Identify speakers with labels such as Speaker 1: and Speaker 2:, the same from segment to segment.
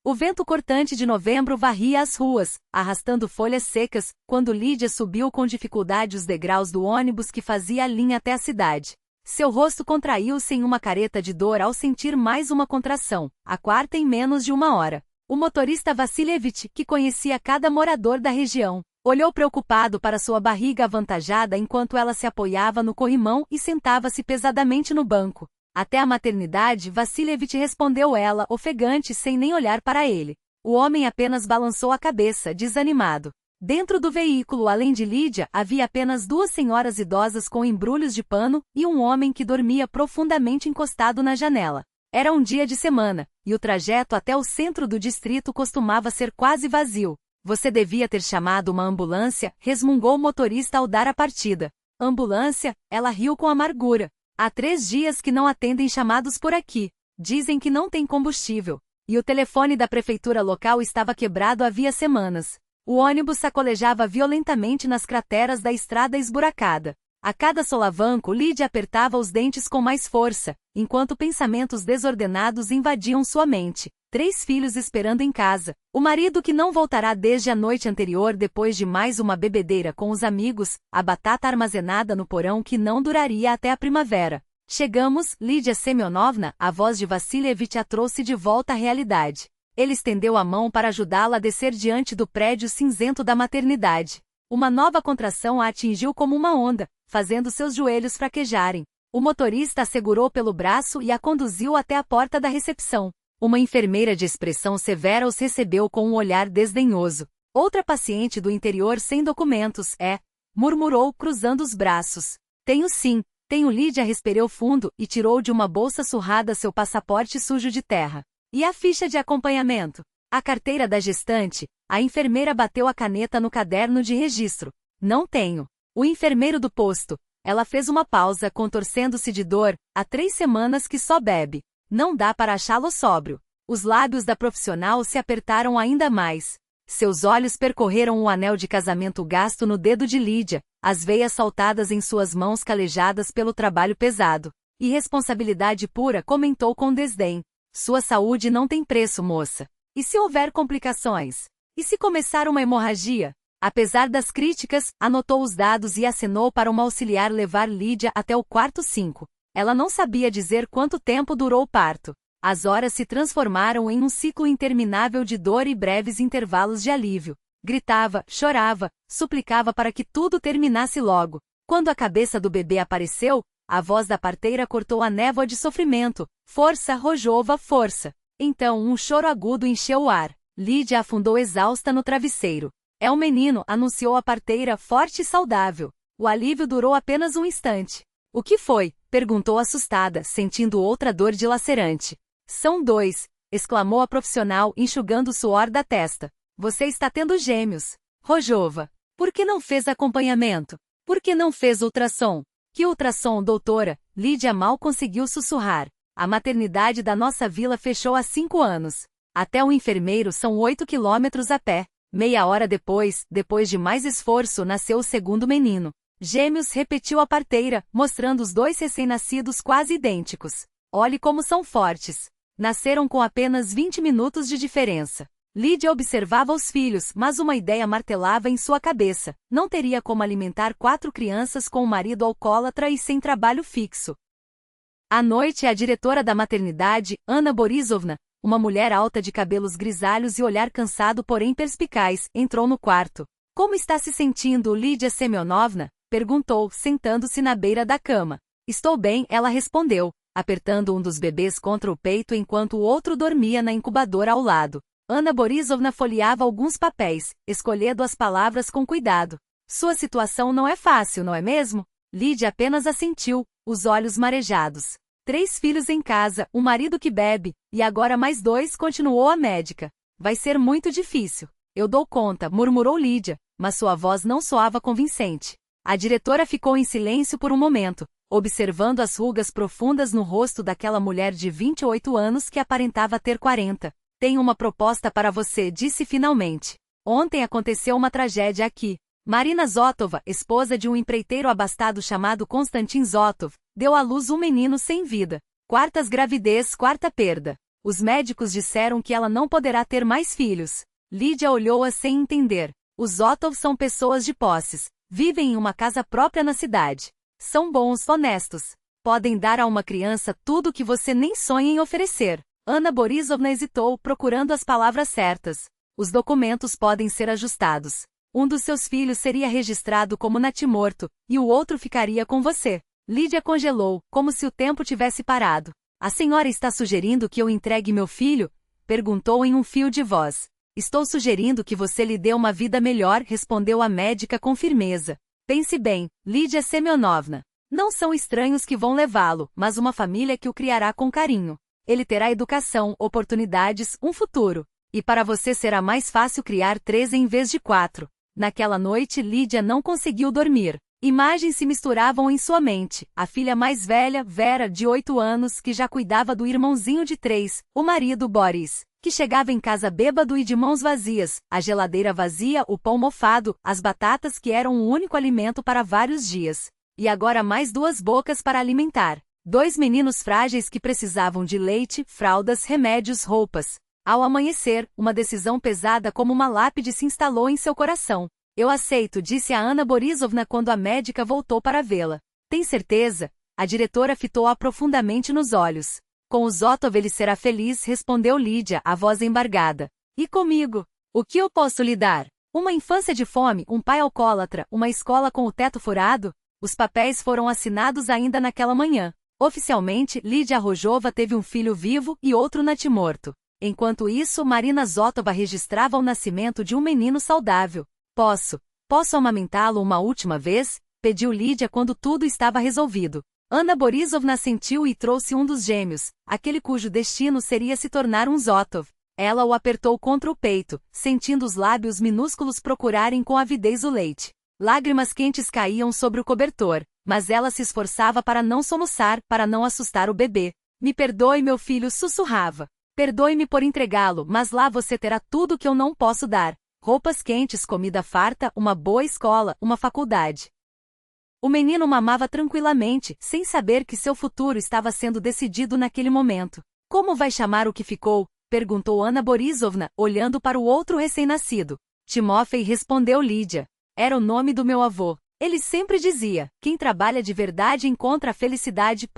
Speaker 1: O vento cortante de novembro varria as ruas, arrastando folhas secas, quando Lídia subiu com dificuldade os degraus do ônibus que fazia a linha até a cidade. Seu rosto contraiu-se em uma careta de dor ao sentir mais uma contração, a quarta em menos de uma hora. O motorista Vassilievich, que conhecia cada morador da região, olhou preocupado para sua barriga avantajada enquanto ela se apoiava no corrimão e sentava-se pesadamente no banco. Até a maternidade, Vassilievich, respondeu ela, ofegante sem nem olhar para ele. O homem apenas balançou a cabeça, desanimado. Dentro do veículo, além de Lídia, havia apenas duas senhoras idosas com embrulhos de pano e um homem que dormia profundamente encostado na janela. Era um dia de semana, e o trajeto até o centro do distrito costumava ser quase vazio. Você devia ter chamado uma ambulância, resmungou o motorista ao dar a partida. Ambulância? Ela riu com amargura. Há 3 dias que não atendem chamados por aqui. Dizem que não tem combustível. E o telefone da prefeitura local estava quebrado havia semanas. O ônibus sacolejava violentamente nas crateras da estrada esburacada. A cada solavanco, Lídia apertava os dentes com mais força, enquanto pensamentos desordenados invadiam sua mente. 3 filhos esperando em casa. O marido que não voltará desde a noite anterior depois de mais uma bebedeira com os amigos, a batata armazenada no porão que não duraria até a primavera. Chegamos, Lídia Semyonovna, a voz de Vassilievich a trouxe de volta à realidade. Ele estendeu a mão para ajudá-la a descer diante do prédio cinzento da maternidade. Uma nova contração a atingiu como uma onda, fazendo seus joelhos fraquejarem. O motorista a segurou pelo braço e a conduziu até a porta da recepção. Uma enfermeira de expressão severa os recebeu com um olhar desdenhoso. Outra paciente do interior sem documentos, murmurou, cruzando os braços. Tenho sim, tenho. Lídia respirou fundo e tirou de uma bolsa surrada seu passaporte sujo de terra. E a ficha de acompanhamento? A carteira da gestante? A enfermeira bateu a caneta no caderno de registro. Não tenho. O enfermeiro do posto. Ela fez uma pausa, contorcendo-se de dor. Há 3 semanas que só bebe. Não dá para achá-lo sóbrio. Os lábios da profissional se apertaram ainda mais. Seus olhos percorreram o anel de casamento gasto no dedo de Lídia, as veias saltadas em suas mãos calejadas pelo trabalho pesado. Irresponsabilidade pura, comentou com desdém. Sua saúde não tem preço, moça. E se houver complicações? E se começar uma hemorragia? Apesar das críticas, anotou os dados e acenou para uma auxiliar levar Lídia até o quarto 5. Ela não sabia dizer quanto tempo durou o parto. As horas se transformaram em um ciclo interminável de dor e breves intervalos de alívio. Gritava, chorava, suplicava para que tudo terminasse logo. Quando a cabeça do bebê apareceu, a voz da parteira cortou a névoa de sofrimento. Força, Rojova, força. Então um choro agudo encheu o ar. Lídia afundou exausta no travesseiro. É um menino, anunciou a parteira, forte e saudável. O alívio durou apenas um instante. O que foi? Perguntou assustada, sentindo outra dor dilacerante. São 2, exclamou a profissional, enxugando o suor da testa. Você está tendo gêmeos. Rojova. Por que não fez acompanhamento? Por que não fez ultrassom? Que ultrassom, doutora? Lídia mal conseguiu sussurrar. A maternidade da nossa vila fechou há 5 anos. Até o enfermeiro são 8 quilômetros a pé. Meia hora depois de mais esforço, nasceu o segundo menino. Gêmeos, repetiu a parteira, mostrando os 2 recém-nascidos quase idênticos. Olhe como são fortes. Nasceram com apenas 20 minutos de diferença. Lídia observava os filhos, mas uma ideia martelava em sua cabeça. Não teria como alimentar 4 crianças com um marido alcoólatra e sem trabalho fixo. À noite, a diretora da maternidade, Anna Borisovna, uma mulher alta de cabelos grisalhos e olhar cansado porém perspicaz, entrou no quarto. Como está se sentindo, Lídia Semyonovna? Perguntou, sentando-se na beira da cama. Estou bem, ela respondeu, apertando um dos bebês contra o peito enquanto o outro dormia na incubadora ao lado. Anna Borisovna folheava alguns papéis, escolhendo as palavras com cuidado. Sua situação não é fácil, não é mesmo? Lídia apenas assentiu, os olhos marejados. 3 filhos em casa, um marido que bebe, e agora mais 2, continuou a médica. Vai ser muito difícil. Eu dou conta, murmurou Lídia, mas sua voz não soava convincente. A diretora ficou em silêncio por um momento, observando as rugas profundas no rosto daquela mulher de 28 anos que aparentava ter 40. Tenho uma proposta para você, disse finalmente. Ontem aconteceu uma tragédia aqui. Marina Zotova, esposa de um empreiteiro abastado chamado Konstantin Zotov, deu à luz um menino sem vida. 4ª gravidez, 4ª perda. Os médicos disseram que ela não poderá ter mais filhos. Lídia olhou-a sem entender. Os Zotov são pessoas de posses. Vivem em uma casa própria na cidade. São bons, honestos. Podem dar a uma criança tudo o que você nem sonha em oferecer. Anna Borisovna hesitou, procurando as palavras certas. Os documentos podem ser ajustados. Um dos seus filhos seria registrado como natimorto, e o outro ficaria com você. Lídia congelou, como se o tempo tivesse parado. A senhora está sugerindo que eu entregue meu filho? Perguntou em um fio de voz. Estou sugerindo que você lhe dê uma vida melhor, respondeu a médica com firmeza. Pense bem, Lídia Semyonovna. Não são estranhos que vão levá-lo, mas uma família que o criará com carinho. Ele terá educação, oportunidades, um futuro. E para você será mais fácil criar 3 em vez de 4. Naquela noite Lídia não conseguiu dormir. Imagens se misturavam em sua mente. A filha mais velha, Vera, de 8 anos, que já cuidava do irmãozinho de 3, o marido Boris, que chegava em casa bêbado e de mãos vazias, a geladeira vazia, o pão mofado, as batatas que eram o único alimento para vários dias. E agora mais 2 bocas para alimentar. 2 meninos frágeis que precisavam de leite, fraldas, remédios, roupas. Ao amanhecer, uma decisão pesada como uma lápide se instalou em seu coração. Eu aceito, disse a Anna Borisovna quando a médica voltou para vê-la. Tem certeza? A diretora fitou-a profundamente nos olhos. Com os Zotov ele será feliz, respondeu Lídia, a voz embargada. E comigo? O que eu posso lhe dar? Uma infância de fome, um pai alcoólatra, uma escola com o teto furado? Os papéis foram assinados ainda naquela manhã. Oficialmente, Lídia Rojova teve um filho vivo e outro natimorto. Enquanto isso, Marina Zotova registrava o nascimento de um menino saudável. Posso amamentá-lo uma última vez? Pediu Lídia quando tudo estava resolvido. Anna Borisovna sentiu e trouxe um dos gêmeos, aquele cujo destino seria se tornar um Zotov. Ela o apertou contra o peito, sentindo os lábios minúsculos procurarem com avidez o leite. Lágrimas quentes caíam sobre o cobertor, mas ela se esforçava para não soluçar, para não assustar o bebê. Me perdoe, meu filho, sussurrava. Perdoe-me por entregá-lo, mas lá você terá tudo que eu não posso dar. Roupas quentes, comida farta, uma boa escola, uma faculdade. O menino mamava tranquilamente, sem saber que seu futuro estava sendo decidido naquele momento. Como vai chamar o que ficou? Perguntou Anna Borisovna, olhando para o outro recém-nascido. Timofei, respondeu Lídia. Era o nome do meu avô. Ele sempre dizia, quem trabalha de verdade encontra a felicidade.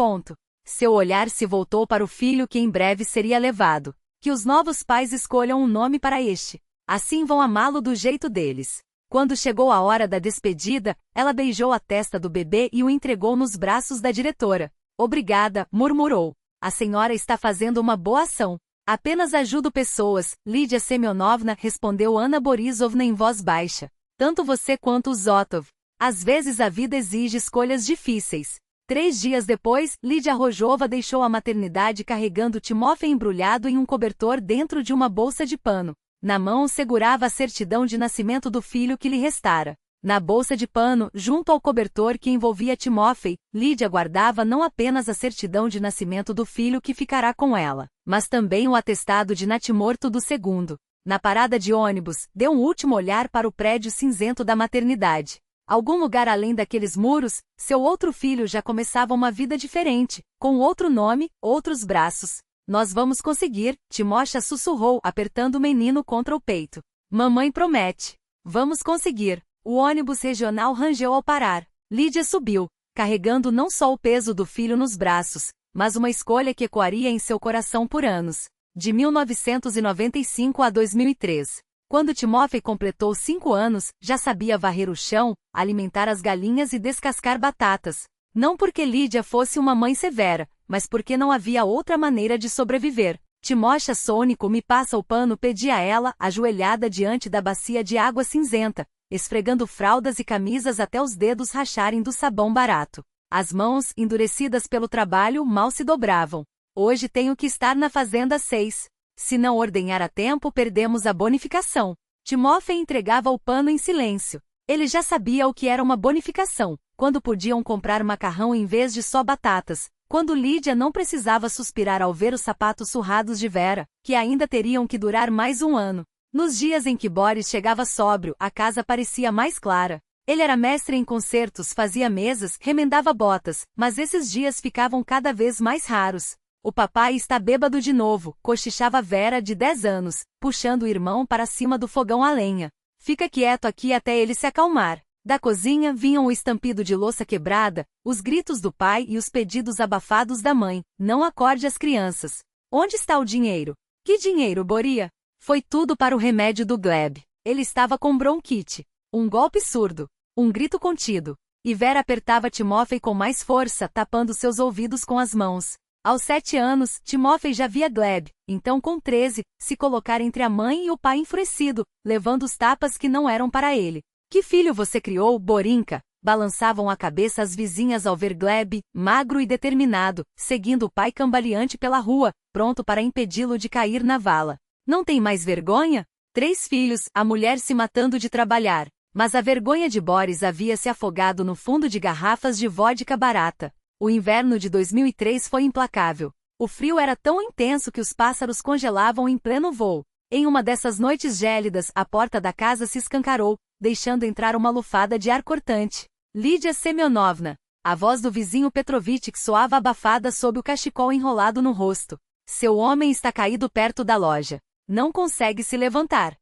Speaker 1: Seu olhar se voltou para o filho que em breve seria levado. Que os novos pais escolham um nome para este. Assim vão amá-lo do jeito deles. Quando chegou a hora da despedida, ela beijou a testa do bebê e o entregou nos braços da diretora. Obrigada, murmurou. A senhora está fazendo uma boa ação. Apenas ajudo pessoas, Lídia Semyonovna, respondeu Anna Borisovna em voz baixa. Tanto você quanto os Zotov. Às vezes a vida exige escolhas difíceis. 3 dias depois, Lídia Rojova deixou a maternidade carregando Timofei embrulhado em um cobertor dentro de uma bolsa de pano. Na mão segurava a certidão de nascimento do filho que lhe restara. Na bolsa de pano, junto ao cobertor que envolvia Timofei, Lídia guardava não apenas a certidão de nascimento do filho que ficará com ela, mas também o atestado de natimorto do segundo. Na parada de ônibus, deu um último olhar para o prédio cinzento da maternidade. Algum lugar além daqueles muros, seu outro filho já começava uma vida diferente, com outro nome, outros braços. Nós vamos conseguir, Timosha sussurrou, apertando o menino contra o peito. Mamãe promete. Vamos conseguir. O ônibus regional rangeu ao parar. Lídia subiu, carregando não só o peso do filho nos braços, mas uma escolha que ecoaria em seu coração por anos. De 1995 a 2003. Quando Timofei completou 5 anos, já sabia varrer o chão, alimentar as galinhas e descascar batatas. Não porque Lídia fosse uma mãe severa, mas porque não havia outra maneira de sobreviver. Timosha Sônico me passa o pano, pedia ela, ajoelhada diante da bacia de água cinzenta, esfregando fraldas e camisas até os dedos racharem do sabão barato. As mãos, endurecidas pelo trabalho, mal se dobravam. Hoje tenho que estar na fazenda 6. Se não ordenhar a tempo, perdemos a bonificação. Timofei entregava o pano em silêncio. Ele já sabia o que era uma bonificação, quando podiam comprar macarrão em vez de só batatas, quando Lídia não precisava suspirar ao ver os sapatos surrados de Vera, que ainda teriam que durar mais um ano. Nos dias em que Boris chegava sóbrio, a casa parecia mais clara. Ele era mestre em concertos, fazia mesas, remendava botas, mas esses dias ficavam cada vez mais raros. O papai está bêbado de novo, cochichava Vera de 10 anos, puxando o irmão para cima do fogão a lenha. Fica quieto aqui até ele se acalmar. Da cozinha vinham o estampido de louça quebrada, os gritos do pai e os pedidos abafados da mãe. Não acorde as crianças. Onde está o dinheiro? Que dinheiro, Boria? Foi tudo para o remédio do Gleb. Ele estava com bronquite. Um golpe surdo. Um grito contido. E Vera apertava Timóteo com mais força, tapando seus ouvidos com as mãos. Aos 7 anos, Timóteo já via Gleb, então com 13, se colocar entre a mãe e o pai enfurecido, levando os tapas que não eram para ele. Que filho você criou, Borinca? Balançavam a cabeça as vizinhas ao ver Gleb, magro e determinado, seguindo o pai cambaleante pela rua, pronto para impedi-lo de cair na vala. Não tem mais vergonha? 3 filhos, a mulher se matando de trabalhar. Mas a vergonha de Boris havia se afogado no fundo de garrafas de vodka barata. O inverno de 2003 foi implacável. O frio era tão intenso que os pássaros congelavam em pleno voo. Em uma dessas noites gélidas, a porta da casa se escancarou, deixando entrar uma lufada de ar cortante. Lídia Semyonovna. A voz do vizinho Petrovitch soava abafada sob o cachecol enrolado no rosto. Seu homem está caído perto da loja. Não consegue se levantar.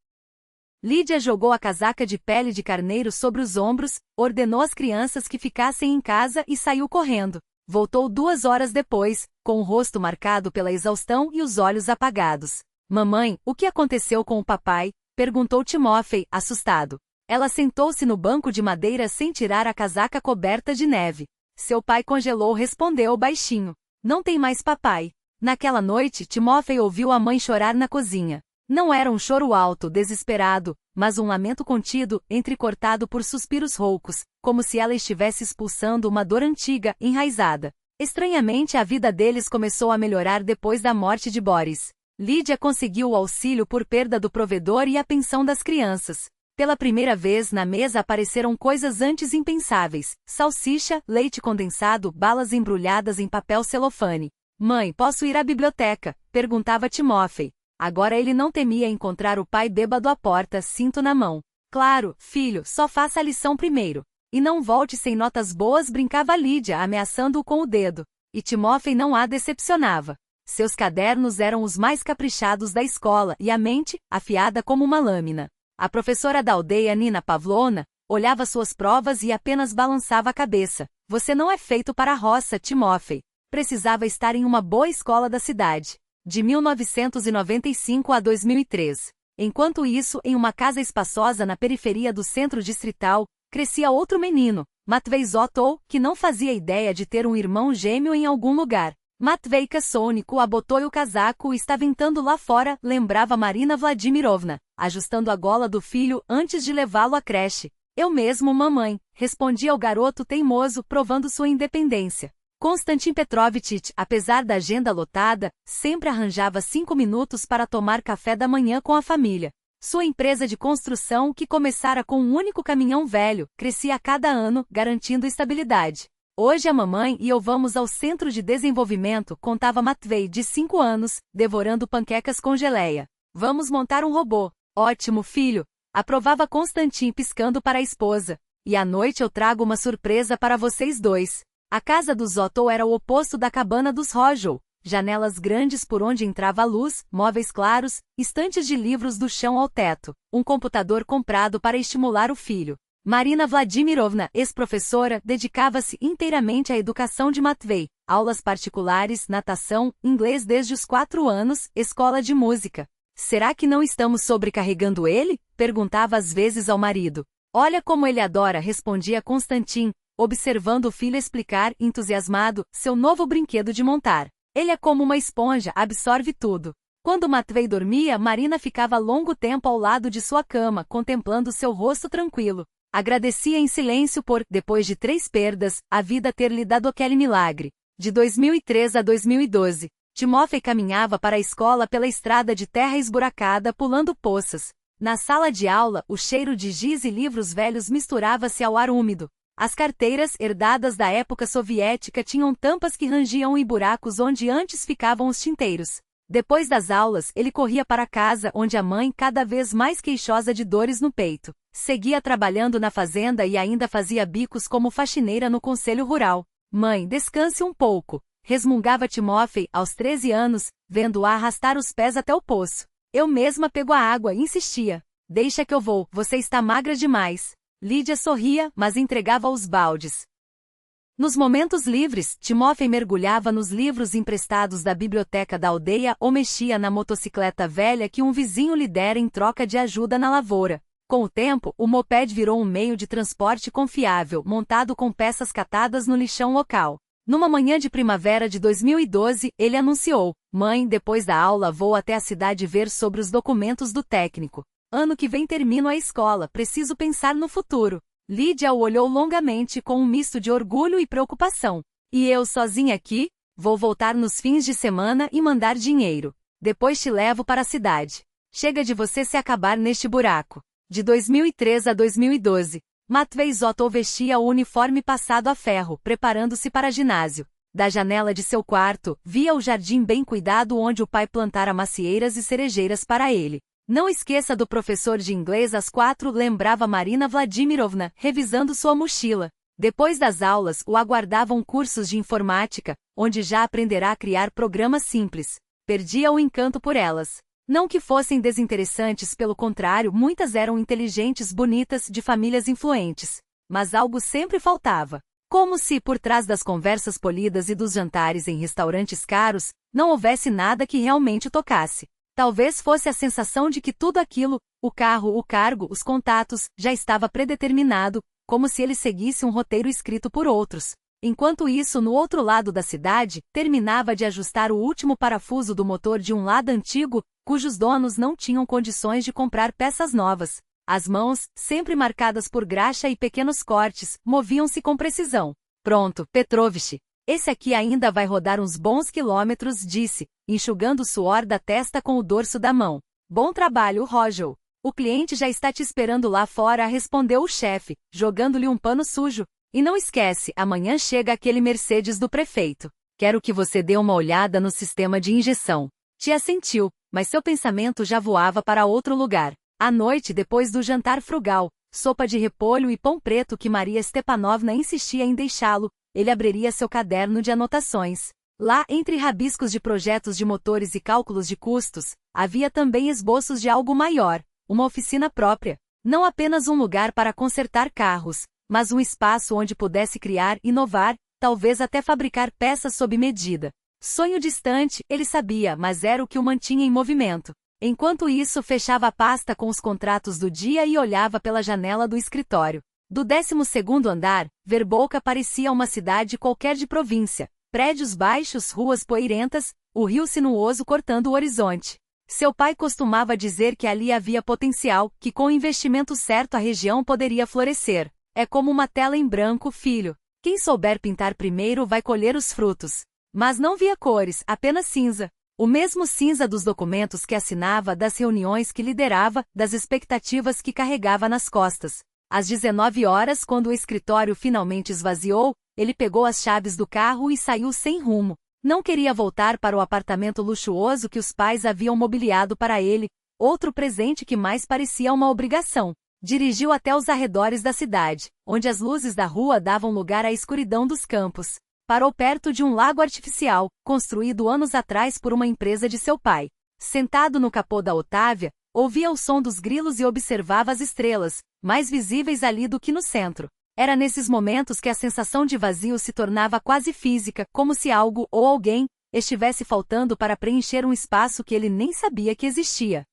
Speaker 1: Lídia jogou a casaca de pele de carneiro sobre os ombros, ordenou às crianças que ficassem em casa e saiu correndo. Voltou 2 horas depois, com o rosto marcado pela exaustão e os olhos apagados. Mamãe, o que aconteceu com o papai? Perguntou Timóteo, assustado. Ela sentou-se no banco de madeira sem tirar a casaca coberta de neve. Seu pai congelou, respondeu baixinho. Não tem mais papai. Naquela noite, Timóteo ouviu a mãe chorar na cozinha. Não era um choro alto, desesperado, mas um lamento contido, entrecortado por suspiros roucos, como se ela estivesse expulsando uma dor antiga, enraizada. Estranhamente, a vida deles começou a melhorar depois da morte de Boris. Lídia conseguiu o auxílio por perda do provedor e a pensão das crianças. Pela primeira vez na mesa apareceram coisas antes impensáveis: salsicha, leite condensado, balas embrulhadas em papel celofane. Mãe, posso ir à biblioteca? Perguntava Timóteo. Agora ele não temia encontrar o pai bêbado à porta, cinto na mão. Claro, filho, só faça a lição primeiro. E não volte sem notas boas, brincava Lídia, ameaçando-o com o dedo. E Timóteo não a decepcionava. Seus cadernos eram os mais caprichados da escola e a mente, afiada como uma lâmina. A professora da aldeia, Nina Pavlovna, olhava suas provas e apenas balançava a cabeça. Você não é feito para a roça, Timóteo. Precisava estar em uma boa escola da cidade. De 1995 a 2003. Enquanto isso, em uma casa espaçosa na periferia do centro distrital, crescia outro menino, Matvei Zotov, que não fazia ideia de ter um irmão gêmeo em algum lugar. Matvei Kassonico abotou o casaco e está ventando lá fora, lembrava Marina Vladimirovna, ajustando a gola do filho antes de levá-lo à creche. Eu mesmo, mamãe, respondia o garoto teimoso, provando sua independência. Konstantin Petrovitch, apesar da agenda lotada, sempre arranjava 5 minutos para tomar café da manhã com a família. Sua empresa de construção, que começara com um único caminhão velho, crescia a cada ano, garantindo estabilidade. Hoje a mamãe e eu vamos ao centro de desenvolvimento, contava Matvei, de 5 anos, devorando panquecas com geleia. Vamos montar um robô. Ótimo, filho, aprovava Konstantin piscando para a esposa. E à noite eu trago uma surpresa para vocês dois. A casa dos Zotov era o oposto da cabana dos Rojov. Janelas grandes por onde entrava a luz, móveis claros, estantes de livros do chão ao teto, um computador comprado para estimular o filho. Marina Vladimirovna, ex-professora, dedicava-se inteiramente à educação de Matvei, aulas particulares, natação, inglês desde os 4 anos, escola de música. Será que não estamos sobrecarregando ele? Perguntava às vezes ao marido. Olha como ele adora, respondia Konstantin, observando o filho explicar, entusiasmado, seu novo brinquedo de montar. Ele é como uma esponja, absorve tudo. Quando Matvei dormia, Marina ficava longo tempo ao lado de sua cama, contemplando seu rosto tranquilo. Agradecia em silêncio por, depois de 3 perdas, a vida ter lhe dado aquele milagre. De 2003 a 2012, Timóteo caminhava para a escola pela estrada de terra esburacada, pulando poças. Na sala de aula, o cheiro de giz e livros velhos misturava-se ao ar úmido. As carteiras, herdadas da época soviética, tinham tampas que rangiam em buracos onde antes ficavam os tinteiros. Depois das aulas, ele corria para casa, onde a mãe, cada vez mais queixosa de dores no peito, seguia trabalhando na fazenda e ainda fazia bicos como faxineira no conselho rural. Mãe, descanse um pouco. resmungava Timóteo, aos 13 anos, vendo-a arrastar os pés até o poço. Eu mesma pego a água e insistia. Deixa que eu vou, você está magra demais. Lídia sorria, mas entregava os baldes. Nos momentos livres, Timóteo mergulhava nos livros emprestados da biblioteca da aldeia ou mexia na motocicleta velha que um vizinho lhe dera em troca de ajuda na lavoura. Com o tempo, o moped virou um meio de transporte confiável, montado com peças catadas no lixão local. Numa manhã de primavera de 2012, ele anunciou: Mãe, depois da aula vou até a cidade ver sobre os documentos do técnico. Ano que vem termino a escola, preciso pensar no futuro. Lídia o olhou longamente com um misto de orgulho e preocupação. E eu sozinha aqui? Vou voltar nos fins de semana e mandar dinheiro. Depois te levo para a cidade. Chega de você se acabar neste buraco. De 2003 a 2012, Matvei Zotov vestia o uniforme passado a ferro, preparando-se para ginásio. Da janela de seu quarto, via o jardim bem cuidado onde o pai plantara macieiras e cerejeiras para ele. Não esqueça do professor de inglês às 4, lembrava Marina Vladimirovna, revisando sua mochila. Depois das aulas, o aguardavam cursos de informática, onde já aprenderá a criar programas simples. Perdia o encanto por elas. Não que fossem desinteressantes, pelo contrário, muitas eram inteligentes, bonitas, de famílias influentes. Mas algo sempre faltava. Como se, por trás das conversas polidas e dos jantares em restaurantes caros, não houvesse nada que realmente tocasse. Talvez fosse a sensação de que tudo aquilo, o carro, o cargo, os contatos, já estava predeterminado, como se ele seguisse um roteiro escrito por outros. Enquanto isso, no outro lado da cidade, terminava de ajustar o último parafuso do motor de um Lada antigo, cujos donos não tinham condições de comprar peças novas. As mãos, sempre marcadas por graxa e pequenos cortes, moviam-se com precisão. Pronto, Petrovich. Esse aqui ainda vai rodar uns bons quilômetros, disse, enxugando o suor da testa com o dorso da mão. Bom trabalho, Roger. O cliente já está te esperando lá fora, respondeu o chefe, jogando-lhe um pano sujo. E não esquece, amanhã chega aquele Mercedes do prefeito. Quero que você dê uma olhada no sistema de injeção. Tia assentiu, mas seu pensamento já voava para outro lugar. À noite, depois do jantar frugal, sopa de repolho e pão preto que Maria Stepanovna insistia em deixá-lo, ele abriria seu caderno de anotações. Lá, entre rabiscos de projetos de motores e cálculos de custos, havia também esboços de algo maior, uma oficina própria. Não apenas um lugar para consertar carros, mas um espaço onde pudesse criar, inovar, talvez até fabricar peças sob medida. Sonho distante, ele sabia, mas era o que o mantinha em movimento. Enquanto isso, fechava a pasta com os contratos do dia e olhava pela janela do escritório. Do 12º andar, Verboka parecia uma cidade qualquer de província. Prédios baixos, ruas poeirentas, o rio sinuoso cortando o horizonte. Seu pai costumava dizer que ali havia potencial, que com o investimento certo a região poderia florescer. É como uma tela em branco, filho. Quem souber pintar primeiro vai colher os frutos. Mas não via cores, apenas cinza. O mesmo cinza dos documentos que assinava, das reuniões que liderava, das expectativas que carregava nas costas. Às 19 horas, quando o escritório finalmente esvaziou, ele pegou as chaves do carro e saiu sem rumo. Não queria voltar para o apartamento luxuoso que os pais haviam mobiliado para ele, outro presente que mais parecia uma obrigação. Dirigiu até os arredores da cidade, onde as luzes da rua davam lugar à escuridão dos campos. Parou perto de um lago artificial, construído anos atrás por uma empresa de seu pai. Sentado no capô da Otávia, ouvia o som dos grilos e observava as estrelas, mais visíveis ali do que no centro. Era nesses momentos que a sensação de vazio se tornava quase física, como se algo ou alguém estivesse faltando para preencher um espaço que ele nem sabia que existia.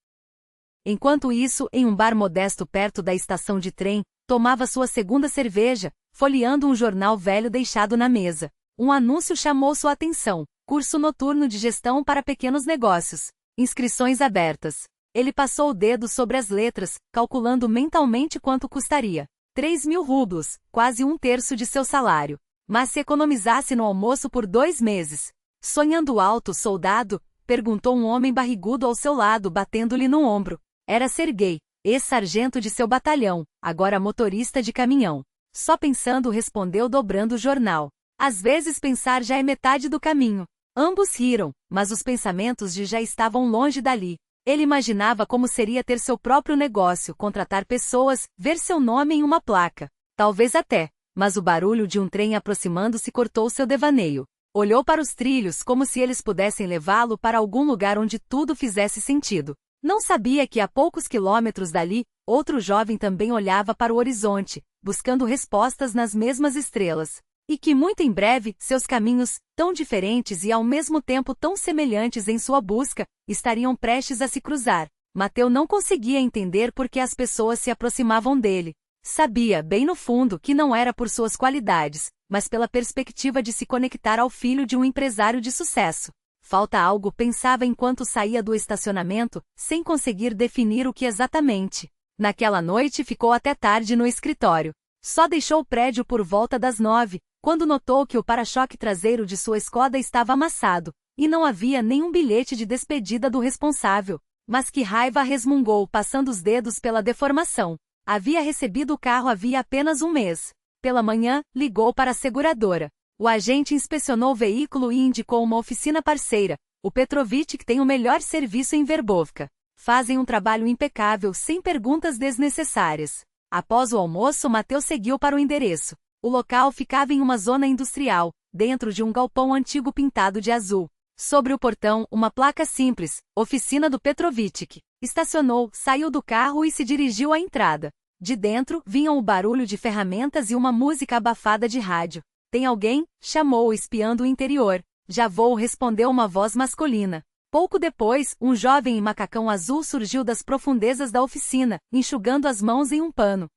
Speaker 1: Enquanto isso, em um bar modesto perto da estação de trem, tomava sua segunda cerveja, folheando um jornal velho deixado na mesa. Um anúncio chamou sua atenção: curso noturno de gestão para pequenos negócios. Inscrições abertas. Ele passou o dedo sobre as letras, calculando mentalmente quanto custaria. 3.000 rublos, quase 1/3 de seu salário. Mas se economizasse no almoço por 2 meses. Sonhando alto, soldado? Perguntou um homem barrigudo ao seu lado, batendo-lhe no ombro. Era Serguei, ex-sargento de seu batalhão, agora motorista de caminhão. Só pensando, respondeu dobrando o jornal. Às vezes pensar já é metade do caminho. Ambos riram, mas os pensamentos de já estavam longe dali. Ele imaginava como seria ter seu próprio negócio, contratar pessoas, ver seu nome em uma placa. Talvez até, mas o barulho de um trem aproximando-se cortou seu devaneio. Olhou para os trilhos como se eles pudessem levá-lo para algum lugar onde tudo fizesse sentido. Não sabia que a poucos quilômetros dali, outro jovem também olhava para o horizonte, buscando respostas nas mesmas estrelas. E que muito em breve, seus caminhos, tão diferentes e ao mesmo tempo tão semelhantes em sua busca, estariam prestes a se cruzar. Mateu não conseguia entender por que as pessoas se aproximavam dele. Sabia, bem no fundo, que não era por suas qualidades, mas pela perspectiva de se conectar ao filho de um empresário de sucesso. Falta algo, pensava enquanto saía do estacionamento, sem conseguir definir o que exatamente. Naquela noite ficou até tarde no escritório. Só deixou o prédio por volta das 9, quando notou que o para-choque traseiro de sua Skoda estava amassado, e não havia nenhum bilhete de despedida do responsável. Mas que raiva, resmungou, passando os dedos pela deformação. Havia recebido o carro havia apenas um mês. Pela manhã, ligou para a seguradora. O agente inspecionou o veículo e indicou uma oficina parceira, o Petrovic, que tem o melhor serviço em Verbovka. Fazem um trabalho impecável, sem perguntas desnecessárias. Após o almoço, Mateu seguiu para o endereço. O local ficava em uma zona industrial, dentro de um galpão antigo pintado de azul. Sobre o portão, uma placa simples, oficina do Petrovic. Estacionou, saiu do carro e se dirigiu à entrada. De dentro, vinham o barulho de ferramentas e uma música abafada de rádio. Tem alguém? Chamou, espiando o interior. Já vou, respondeu uma voz masculina. Pouco depois, um jovem em macacão azul surgiu das profundezas da oficina, enxugando as mãos em um pano.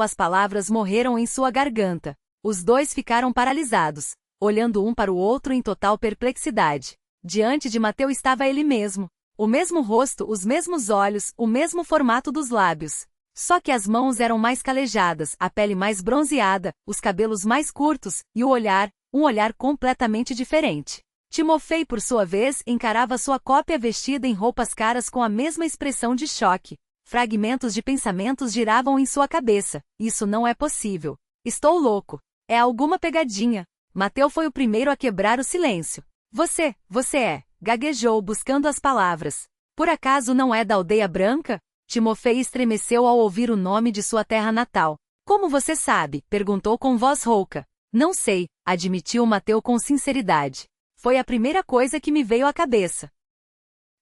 Speaker 1: As palavras morreram em sua garganta. Os dois ficaram paralisados, olhando um para o outro em total perplexidade. Diante de Mateu estava ele mesmo. O mesmo rosto, os mesmos olhos, o mesmo formato dos lábios. Só que as mãos eram mais calejadas, a pele mais bronzeada, os cabelos mais curtos, e o olhar, um olhar completamente diferente. Timofei, por sua vez, encarava sua cópia vestida em roupas caras com a mesma expressão de choque. Fragmentos de pensamentos giravam em sua cabeça. Isso não é possível. Estou louco. É alguma pegadinha. Mateu foi o primeiro a quebrar o silêncio. Você é, gaguejou, buscando as palavras. Por acaso não é da Aldeia Branca? Timofei estremeceu ao ouvir o nome de sua terra natal. Como você sabe? Perguntou com voz rouca. Não sei, admitiu Mateu com sinceridade. Foi a primeira coisa que me veio à cabeça.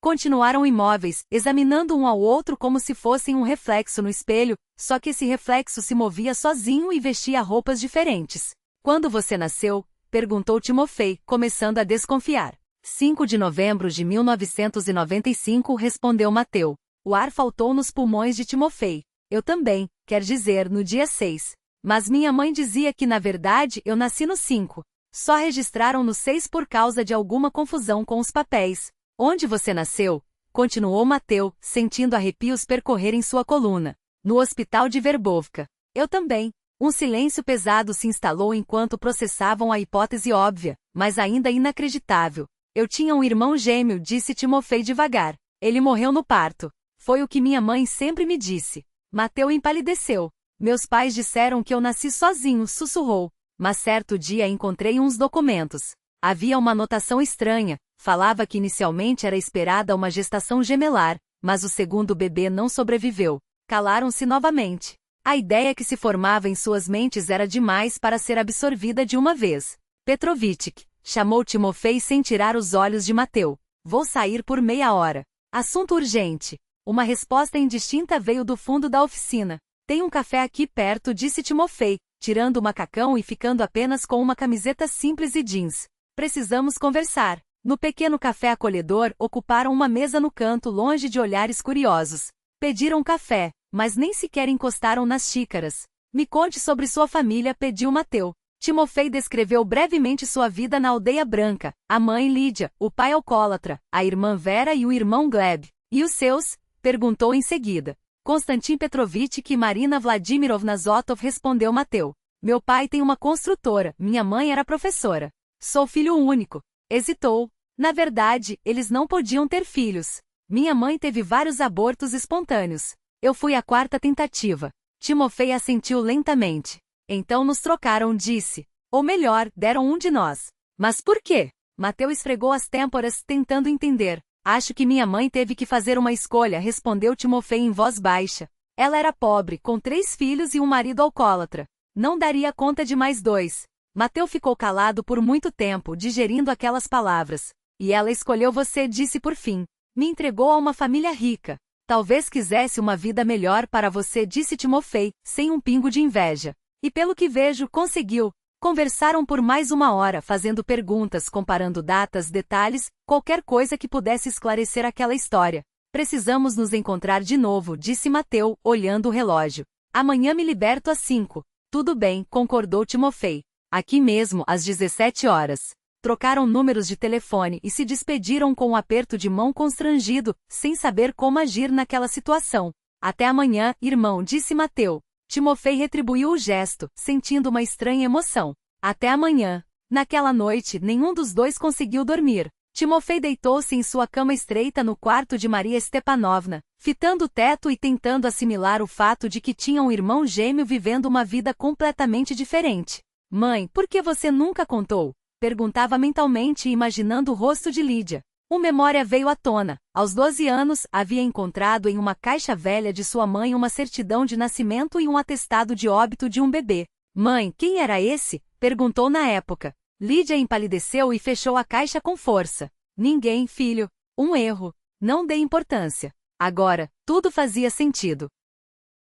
Speaker 1: Continuaram imóveis, examinando um ao outro como se fossem um reflexo no espelho, só que esse reflexo se movia sozinho e vestia roupas diferentes. Quando você nasceu? Perguntou Timofei, começando a desconfiar. 5 de novembro de 1995, respondeu Mateu. O ar faltou nos pulmões de Timofei. Eu também, quer dizer, no dia 6. Mas minha mãe dizia que na verdade eu nasci no 5. Só registraram no 6 por causa de alguma confusão com os papéis. Onde você nasceu? Continuou Mateu, sentindo arrepios percorrerem sua coluna. No hospital de Verbovka. Eu também. Um silêncio pesado se instalou enquanto processavam a hipótese óbvia, mas ainda inacreditável. Eu tinha um irmão gêmeo, disse Timofei devagar. Ele morreu no parto. Foi o que minha mãe sempre me disse. Mateu empalideceu. Meus pais disseram que eu nasci sozinho, sussurrou. Mas certo dia encontrei uns documentos. Havia uma anotação estranha. Falava que inicialmente era esperada uma gestação gemelar, mas o segundo bebê não sobreviveu. Calaram-se novamente. A ideia que se formava em suas mentes era demais para ser absorvida de uma vez. Petrovic, chamou Timofei sem tirar os olhos de Mateu. Vou sair por meia hora. Assunto urgente. Uma resposta indistinta veio do fundo da oficina. Tem um café aqui perto, disse Timofei, tirando o macacão e ficando apenas com uma camiseta simples e jeans. Precisamos conversar. No pequeno café acolhedor, ocuparam uma mesa no canto longe de olhares curiosos. Pediram café, mas nem sequer encostaram nas xícaras. Me conte sobre sua família, pediu Mateu. Timofei descreveu brevemente sua vida na Aldeia Branca, a mãe Lídia, o pai alcoólatra, a irmã Vera e o irmão Gleb. E os seus? Perguntou em seguida. Konstantin Petrovic e Marina Vladimirovna Zotov, respondeu Mateu. Meu pai tem uma construtora, minha mãe era professora. Sou filho único. Hesitou. Na verdade, eles não podiam ter filhos. Minha mãe teve vários abortos espontâneos. Eu fui a quarta tentativa. Timofei assentiu lentamente. Então nos trocaram, disse. Ou melhor, deram um de nós. Mas por quê? Mateu esfregou as têmporas, tentando entender. Acho que minha mãe teve que fazer uma escolha, respondeu Timofei em voz baixa. Ela era pobre, com 3 filhos e um marido alcoólatra. Não daria conta de mais 2. Mateu ficou calado por muito tempo, digerindo aquelas palavras. E ela escolheu você, disse por fim. Me entregou a uma família rica. Talvez quisesse uma vida melhor para você, disse Timofei, sem um pingo de inveja. E pelo que vejo, conseguiu. Conversaram por mais 1 hora, fazendo perguntas, comparando datas, detalhes, qualquer coisa que pudesse esclarecer aquela história. Precisamos nos encontrar de novo, disse Mateu, olhando o relógio. Amanhã me liberto às 5. Tudo bem, concordou Timofei. Aqui mesmo, às 17 horas. Trocaram números de telefone e se despediram com um aperto de mão constrangido, sem saber como agir naquela situação. Até amanhã, irmão, disse Mateu. Timofei retribuiu o gesto, sentindo uma estranha emoção. Até amanhã. Naquela noite, nenhum dos dois conseguiu dormir. Timofei deitou-se em sua cama estreita no quarto de Maria Stepanovna, fitando o teto e tentando assimilar o fato de que tinha um irmão gêmeo vivendo uma vida completamente diferente. Mãe, por que você nunca contou? Perguntava mentalmente, imaginando o rosto de Lídia. Uma memória veio à tona. Aos 12 anos, havia encontrado em uma caixa velha de sua mãe uma certidão de nascimento e um atestado de óbito de um bebê. Mãe, quem era esse? Perguntou na época. Lídia empalideceu e fechou a caixa com força. Ninguém, filho. Um erro. Não dê importância. Agora, tudo fazia sentido.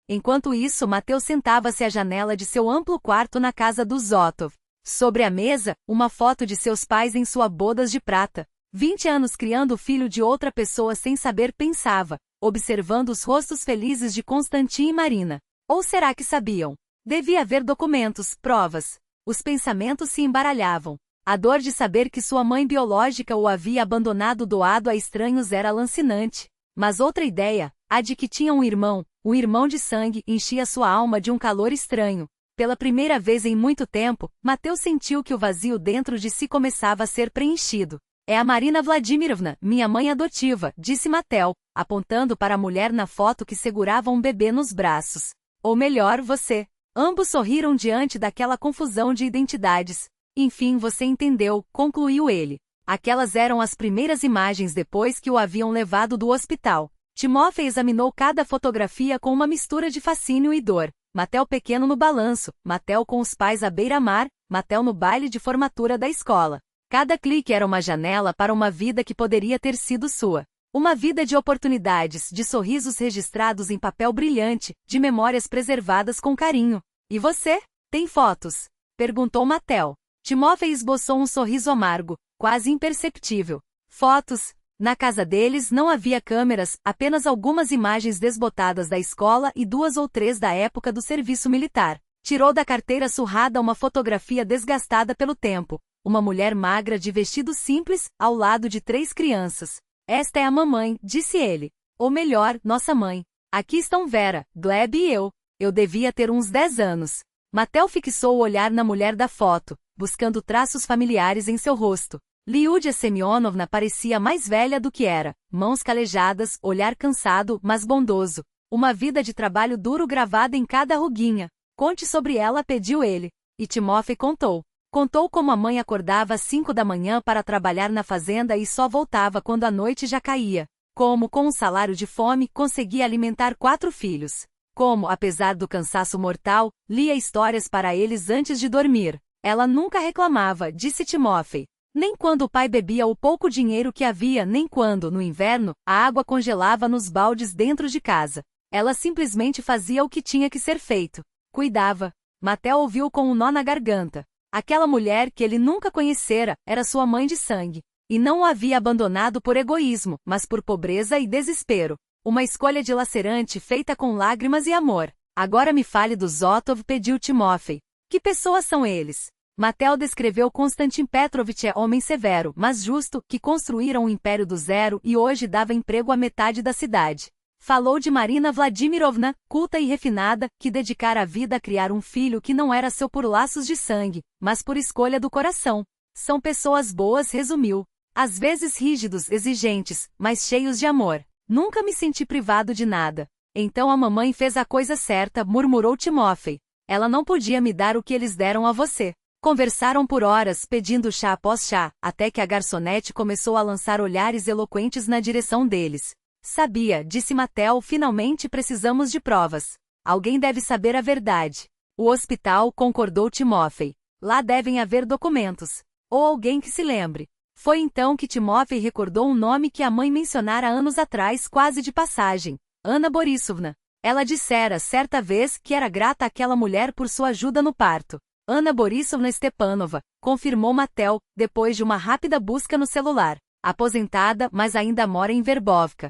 Speaker 1: Enquanto isso, Mateu sentava-se à janela de seu amplo quarto na casa dos Zotov. Sobre a mesa, uma foto de seus pais em sua bodas de prata. 20 anos criando o filho de outra pessoa sem saber, pensava, observando os rostos felizes de Constantin e Marina. Ou será que sabiam? Devia haver documentos, provas. Os pensamentos se embaralhavam. A dor de saber que sua mãe biológica o havia abandonado doado a estranhos era lancinante. Mas outra ideia, a de que tinha um irmão de sangue, enchia sua alma de um calor estranho. Pela primeira vez em muito tempo, Mateu sentiu que o vazio dentro de si começava a ser preenchido. É a Marina Vladimirovna, minha mãe adotiva, disse Mateu, apontando para a mulher na foto que segurava um bebê nos braços. Ou melhor, você. Ambos sorriram diante daquela confusão de identidades. Enfim, você entendeu, concluiu ele. Aquelas eram as primeiras imagens depois que o haviam levado do hospital. Timofei examinou cada fotografia com uma mistura de fascínio e dor. Mateu pequeno no balanço, Mateu com os pais à beira-mar, Mateu no baile de formatura da escola. Cada clique era uma janela para uma vida que poderia ter sido sua. Uma vida de oportunidades, de sorrisos registrados em papel brilhante, de memórias preservadas com carinho. E você? Tem fotos? Perguntou Mateu. Timofei esboçou um sorriso amargo, quase imperceptível. Fotos? Na casa deles não havia câmeras, apenas algumas imagens desbotadas da escola e 2 ou 3 da época do serviço militar. Tirou da carteira surrada uma fotografia desgastada pelo tempo. Uma mulher magra de vestido simples, ao lado de 3 crianças. Esta é a mamãe, disse ele. Ou melhor, nossa mãe. Aqui estão Vera, Gleb e eu. Eu devia ter uns 10 anos. Mateu fixou o olhar na mulher da foto, buscando traços familiares em seu rosto. Liudia Semyonovna parecia mais velha do que era, mãos calejadas, olhar cansado, mas bondoso. Uma vida de trabalho duro gravada em cada ruguinha. Conte sobre ela, pediu ele. E Timofei contou. Contou como a mãe acordava às 5 da manhã para trabalhar na fazenda e só voltava quando a noite já caía. Como, com um salário de fome, conseguia alimentar 4 filhos. Como, apesar do cansaço mortal, lia histórias para eles antes de dormir. Ela nunca reclamava, disse Timofei. Nem quando o pai bebia o pouco dinheiro que havia, nem quando, no inverno, a água congelava nos baldes dentro de casa. Ela simplesmente fazia o que tinha que ser feito. Cuidava. Mateu ouviu com um nó na garganta. Aquela mulher que ele nunca conhecera, era sua mãe de sangue. E não o havia abandonado por egoísmo, mas por pobreza e desespero. Uma escolha dilacerante feita com lágrimas e amor. Agora me fale dos Zotov, pediu Timofei. Que pessoas são eles? Mateu descreveu Konstantin Petrovich, homem severo, mas justo, que construíram um império do zero e hoje dava emprego à metade da cidade. Falou de Marina Vladimirovna, culta e refinada, que dedicara a vida a criar um filho que não era seu por laços de sangue, mas por escolha do coração. São pessoas boas, resumiu. Às vezes rígidos, exigentes, mas cheios de amor. Nunca me senti privado de nada. Então a mamãe fez a coisa certa, murmurou Timofei. Ela não podia me dar o que eles deram a você. Conversaram por horas, pedindo chá após chá, até que a garçonete começou a lançar olhares eloquentes na direção deles. Sabia, disse Mateu, finalmente precisamos de provas. Alguém deve saber a verdade. O hospital, concordou Timofei. Lá devem haver documentos. Ou alguém que se lembre. Foi então que Timófei recordou um nome que a mãe mencionara anos atrás quase de passagem. Ana Borisovna. Ela dissera certa vez que era grata àquela mulher por sua ajuda no parto. Ana Borisovna Stepanova, confirmou Matel, depois de uma rápida busca no celular. Aposentada, mas ainda mora em Verbovka.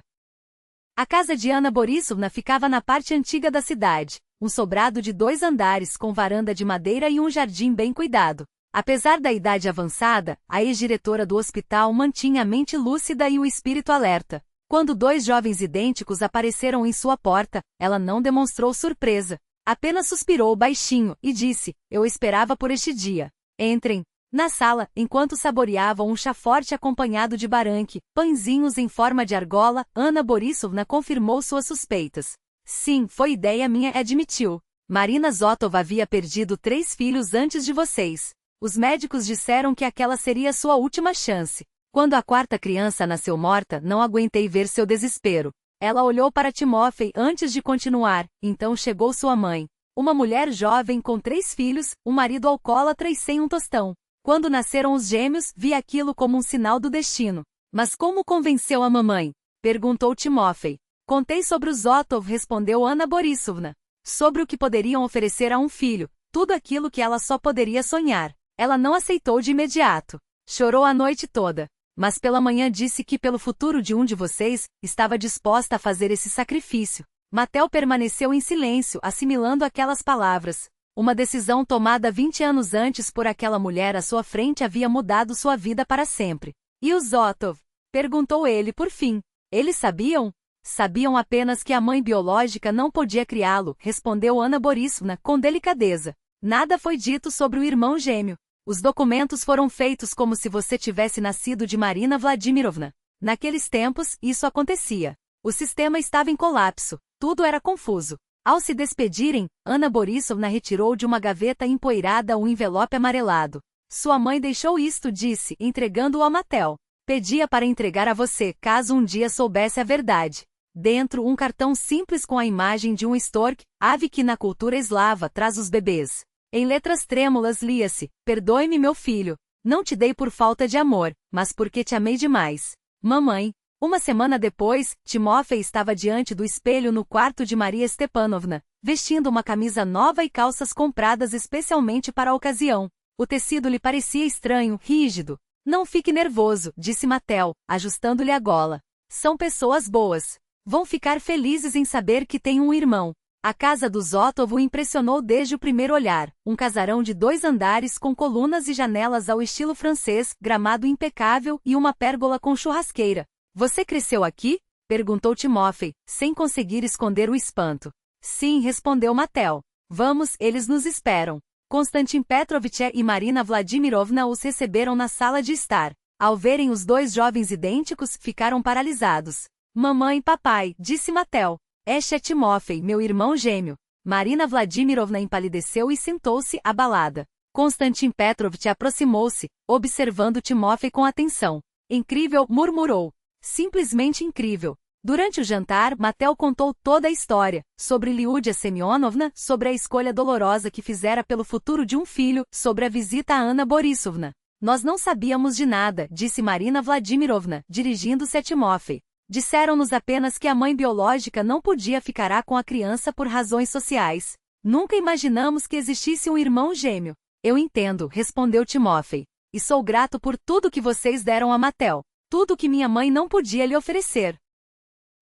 Speaker 1: A casa de Ana Borisovna ficava na parte antiga da cidade, um sobrado de 2 andares com varanda de madeira e um jardim bem cuidado. Apesar da idade avançada, a ex-diretora do hospital mantinha a mente lúcida e o espírito alerta. Quando 2 jovens idênticos apareceram em sua porta, ela não demonstrou surpresa. Apenas suspirou baixinho e disse: "Eu esperava por este dia. Entrem." Na sala, enquanto saboreavam um chá forte acompanhado de baranque, pãezinhos em forma de argola, Ana Borisovna confirmou suas suspeitas. "Sim, foi ideia minha", admitiu. "Marina Zotova havia perdido 3 filhos antes de vocês. Os médicos disseram que aquela seria sua última chance. Quando a 4ª criança nasceu morta, não aguentei ver seu desespero." Ela olhou para Timófei antes de continuar, então chegou sua mãe. Uma mulher jovem com 3 filhos, um marido alcoólatra e sem um tostão. Quando nasceram os gêmeos, vi aquilo como um sinal do destino. "Mas como convenceu a mamãe?" perguntou Timófei. "Contei sobre os Zotov", respondeu Ana Borisovna. "Sobre o que poderiam oferecer a um filho, tudo aquilo que ela só poderia sonhar. Ela não aceitou de imediato. Chorou a noite toda. Mas pela manhã disse que pelo futuro de um de vocês, estava disposta a fazer esse sacrifício." Matel permaneceu em silêncio, assimilando aquelas palavras. Uma decisão tomada 20 anos antes por aquela mulher à sua frente havia mudado sua vida para sempre. "E os Zotov?" perguntou ele por fim. "Eles sabiam?" "Sabiam apenas que a mãe biológica não podia criá-lo", respondeu Ana Borisovna com delicadeza. "Nada foi dito sobre o irmão gêmeo. Os documentos foram feitos como se você tivesse nascido de Marina Vladimirovna. Naqueles tempos, isso acontecia. O sistema estava em colapso. Tudo era confuso." Ao se despedirem, Ana Borisovna retirou de uma gaveta empoeirada um envelope amarelado. "Sua mãe deixou isto", disse, entregando-o a Matel. "Pedia para entregar a você, caso um dia soubesse a verdade." Dentro, um cartão simples com a imagem de um stork, ave que na cultura eslava traz os bebês. Em letras trêmulas lia-se: "Perdoe-me, meu filho. Não te dei por falta de amor, mas porque te amei demais. Mamãe." Uma semana depois, Timófei estava diante do espelho no quarto de Maria Stepanovna, vestindo uma camisa nova e calças compradas especialmente para a ocasião. O tecido lhe parecia estranho, rígido. "Não fique nervoso", disse Matel, ajustando-lhe a gola. "São pessoas boas. Vão ficar felizes em saber que tem um irmão." A casa do Zotov o impressionou desde o primeiro olhar, um casarão de 2 andares com colunas e janelas ao estilo francês, gramado impecável e uma pérgola com churrasqueira. "Você cresceu aqui?" perguntou Timófei, sem conseguir esconder o espanto. "Sim", respondeu Matel. "Vamos, eles nos esperam." Konstantin Petrovitch e Marina Vladimirovna os receberam na sala de estar. Ao verem os 2 jovens idênticos, ficaram paralisados. "Mamãe e papai", disse Matel. "Este é Timófei, meu irmão gêmeo." Marina Vladimirovna empalideceu e sentou-se, abalada. Konstantin Petrovitch aproximou-se, observando Timófei com atenção. "Incrível", murmurou. "Simplesmente incrível." Durante o jantar, Matel contou toda a história, sobre Liudia Semyonovna, sobre a escolha dolorosa que fizera pelo futuro de um filho, sobre a visita a Ana Borisovna. "Nós não sabíamos de nada", disse Marina Vladimirovna, dirigindo-se a Timófei. "Disseram-nos apenas que a mãe biológica não podia ficar com a criança por razões sociais. Nunca imaginamos que existisse um irmão gêmeo." "Eu entendo", respondeu Timófei. "E sou grato por tudo que vocês deram a Matel. Tudo que minha mãe não podia lhe oferecer."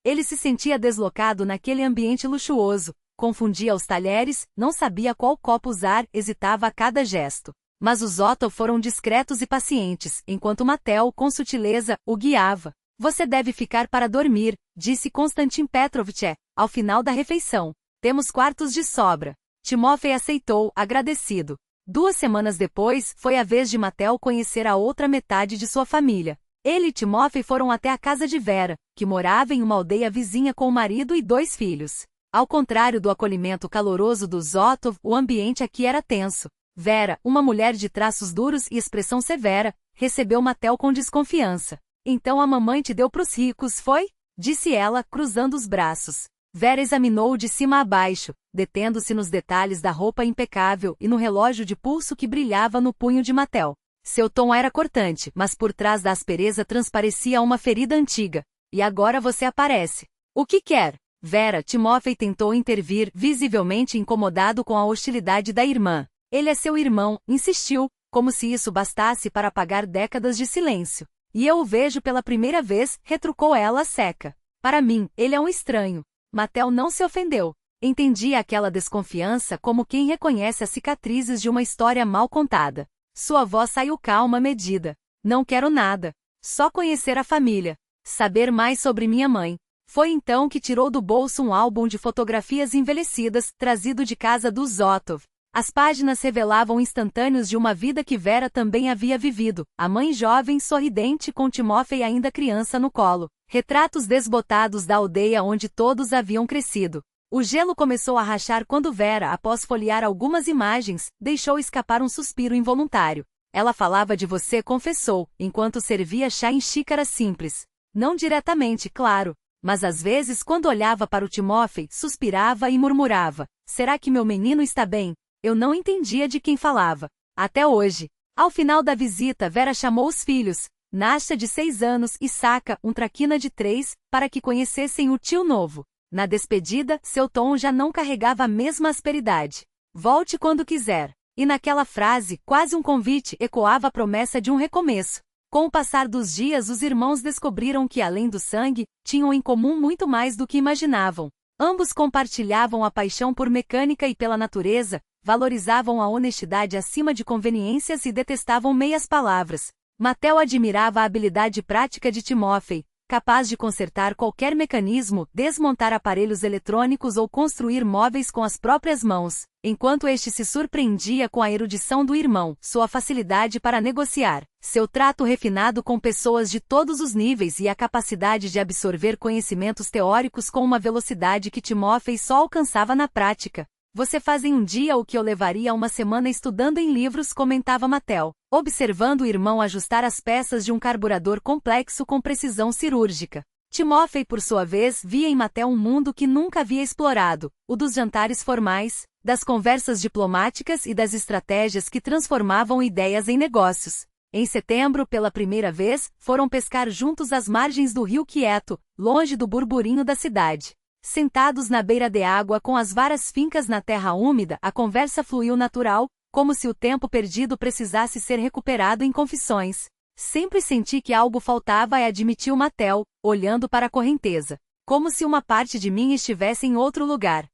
Speaker 1: Ele se sentia deslocado naquele ambiente luxuoso, confundia os talheres, não sabia qual copo usar, hesitava a cada gesto. Mas os Zotov foram discretos e pacientes, enquanto Matel, com sutileza, o guiava. "Você deve ficar para dormir", disse Konstantin Petrovitch, ao final da refeição. "Temos quartos de sobra." Timófei aceitou, agradecido. 2 semanas depois, foi a vez de Matel conhecer a outra metade de sua família. Ele e Timófei foram até a casa de Vera, que morava em uma aldeia vizinha com o marido e 2 filhos. Ao contrário do acolhimento caloroso dos Zotov, o ambiente aqui era tenso. Vera, uma mulher de traços duros e expressão severa, recebeu Matel com desconfiança. "Então a mamãe te deu pros ricos, foi?" disse ela, cruzando os braços. Vera examinou-o de cima a baixo, detendo-se nos detalhes da roupa impecável e no relógio de pulso que brilhava no punho de Mattel. Seu tom era cortante, mas por trás da aspereza transparecia uma ferida antiga. E agora você aparece. O que quer? Vera, Timóteo tentou intervir, visivelmente incomodado com a hostilidade da irmã. Ele é seu irmão, insistiu, como se isso bastasse para apagar décadas de silêncio. E eu o vejo pela primeira vez, retrucou ela seca. Para mim, ele é um estranho. Mattel não se ofendeu. Entendia aquela desconfiança como quem reconhece as cicatrizes de uma história mal contada. Sua voz saiu calma, medida. Não quero nada. Só conhecer a família. Saber mais sobre minha mãe. Foi então que tirou do bolso um álbum de fotografias envelhecidas, trazido de casa dos Zotov. As páginas revelavam instantâneos de uma vida que Vera também havia vivido, a mãe jovem, sorridente com Timóteo ainda criança no colo. Retratos desbotados da aldeia onde todos haviam crescido. O gelo começou a rachar quando Vera, após folhear algumas imagens, deixou escapar um suspiro involuntário. Ela falava de você, confessou, enquanto servia chá em xícaras simples. Não diretamente, claro. Mas às vezes quando olhava para o Timóteo, suspirava e murmurava. Será que meu menino está bem? Eu não entendia de quem falava. Até hoje. Ao final da visita, Vera chamou os filhos, Nasha de 6 anos e Saka, um traquina de 3, para que conhecessem o tio novo. Na despedida, seu tom já não carregava a mesma asperidade. Volte quando quiser. E naquela frase, quase um convite, ecoava a promessa de um recomeço. Com o passar dos dias, os irmãos descobriram que, além do sangue, tinham em comum muito mais do que imaginavam. Ambos compartilhavam a paixão por mecânica e pela natureza, valorizavam a honestidade acima de conveniências e detestavam meias palavras. Mattel admirava a habilidade prática de Timóteo, capaz de consertar qualquer mecanismo, desmontar aparelhos eletrônicos ou construir móveis com as próprias mãos, enquanto este se surpreendia com a erudição do irmão, sua facilidade para negociar, seu trato refinado com pessoas de todos os níveis e a capacidade de absorver conhecimentos teóricos com uma velocidade que Timóteo só alcançava na prática. Você faz em um dia o que eu levaria uma semana estudando em livros, comentava Mattel, observando o irmão ajustar as peças de um carburador complexo com precisão cirúrgica. Timóteo, por sua vez, via em Mattel um mundo que nunca havia explorado, o dos jantares formais, das conversas diplomáticas e das estratégias que transformavam ideias em negócios. Em setembro, pela primeira vez, foram pescar juntos às margens do rio quieto, longe do burburinho da cidade. Sentados na beira de água com as varas fincas na terra úmida, a conversa fluiu natural, como se o tempo perdido precisasse ser recuperado em confissões. Sempre senti que algo faltava, e admitiu Mattel, olhando para a correnteza. Como se uma parte de mim estivesse em outro lugar.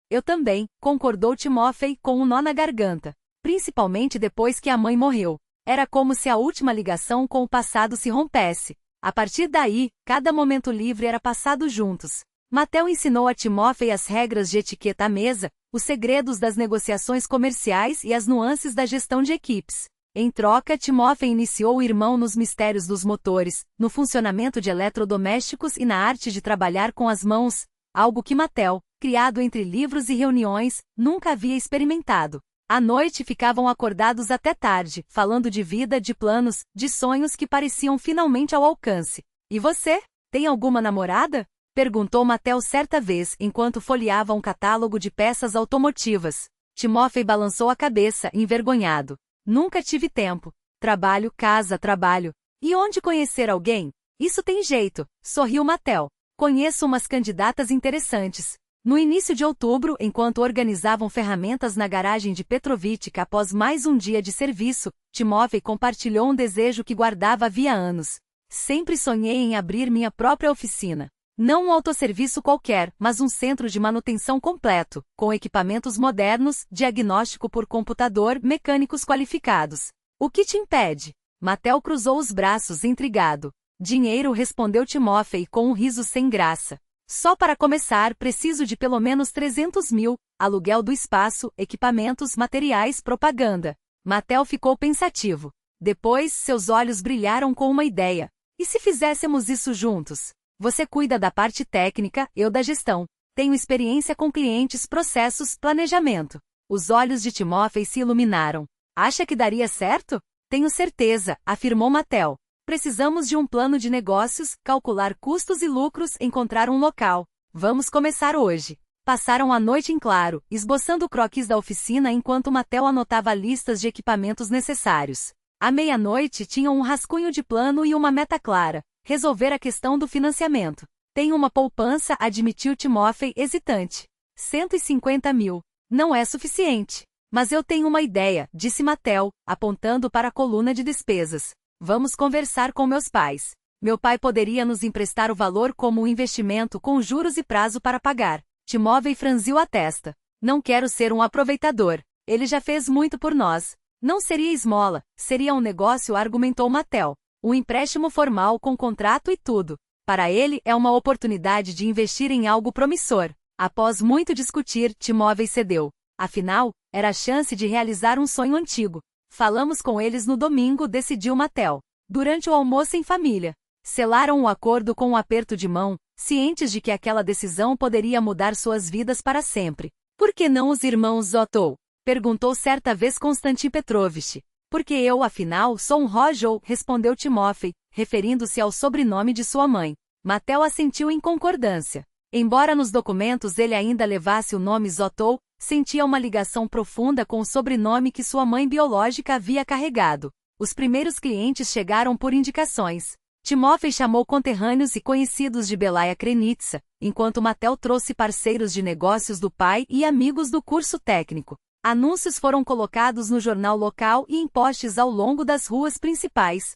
Speaker 1: Eu também, concordou Timóteo, com um nó na garganta. Principalmente depois que a mãe morreu. Era como se a última ligação com o passado se rompesse. A partir daí, cada momento livre era passado juntos. Mattel ensinou a Timóteo as regras de etiqueta à mesa, os segredos das negociações comerciais e as nuances da gestão de equipes. Em troca, Timóteo iniciou o irmão nos mistérios dos motores, no funcionamento de eletrodomésticos e na arte de trabalhar com as mãos, algo que Mattel, criado entre livros e reuniões, nunca havia experimentado. À noite ficavam acordados até tarde, falando de vida, de planos, de sonhos que pareciam finalmente ao alcance. E você? Tem alguma namorada? Perguntou Mattel certa vez, enquanto folheava um catálogo de peças automotivas. Timóteo balançou a cabeça, envergonhado. Nunca tive tempo. Trabalho, casa, trabalho. E onde conhecer alguém? Isso tem jeito, sorriu Mattel. Conheço umas candidatas interessantes. No início de outubro, enquanto organizavam ferramentas na garagem de Petrovica após mais um dia de serviço, Timóteo compartilhou um desejo que guardava havia anos. Sempre sonhei em abrir minha própria oficina. Não um autosserviço qualquer, mas um centro de manutenção completo, com equipamentos modernos, diagnóstico por computador, mecânicos qualificados. O que te impede? Mattel cruzou os braços, intrigado. Dinheiro, respondeu Timóteo com um riso sem graça. Só para começar, preciso de pelo menos 300 mil, aluguel do espaço, equipamentos, materiais, propaganda. Mattel ficou pensativo. Depois, seus olhos brilharam com uma ideia. E se fizéssemos isso juntos? Você cuida da parte técnica, eu da gestão. Tenho experiência com clientes, processos, planejamento. Os olhos de Timóteo se iluminaram. Acha que daria certo? Tenho certeza, afirmou Mattel. Precisamos de um plano de negócios, calcular custos e lucros, encontrar um local. Vamos começar hoje. Passaram a noite em claro, esboçando o croquis da oficina enquanto Mattel anotava listas de equipamentos necessários. À meia-noite tinham um rascunho de plano e uma meta clara: resolver a questão do financiamento. Tem uma poupança, admitiu Timóteo, hesitante. 150 mil. Não é suficiente. Mas eu tenho uma ideia, disse Mattel, apontando para a coluna de despesas. Vamos conversar com meus pais. Meu pai poderia nos emprestar o valor como um investimento com juros e prazo para pagar. Timóteo franziu a testa. Não quero ser um aproveitador. Ele já fez muito por nós. Não seria esmola, seria um negócio, argumentou Mattel. Um empréstimo formal com contrato e tudo. Para ele é uma oportunidade de investir em algo promissor. Após muito discutir, Timóteo cedeu. Afinal, era a chance de realizar um sonho antigo. Falamos com eles no domingo, decidiu Mattel. Durante o almoço em família. Selaram o acordo com um aperto de mão, cientes de que aquela decisão poderia mudar suas vidas para sempre. Por que não os irmãos Zotto? Perguntou certa vez Konstantin Petrovich. Porque eu, afinal, sou um Rojo, respondeu Timóteo, referindo-se ao sobrenome de sua mãe. Mattel assentiu em concordância. Embora nos documentos ele ainda levasse o nome Zotto, sentia uma ligação profunda com o sobrenome que sua mãe biológica havia carregado. Os primeiros clientes chegaram por indicações. Timóteo chamou conterrâneos e conhecidos de Belaia Krenitsa, enquanto Mattel trouxe parceiros de negócios do pai e amigos do curso técnico. Anúncios foram colocados no jornal local e em postes ao longo das ruas principais.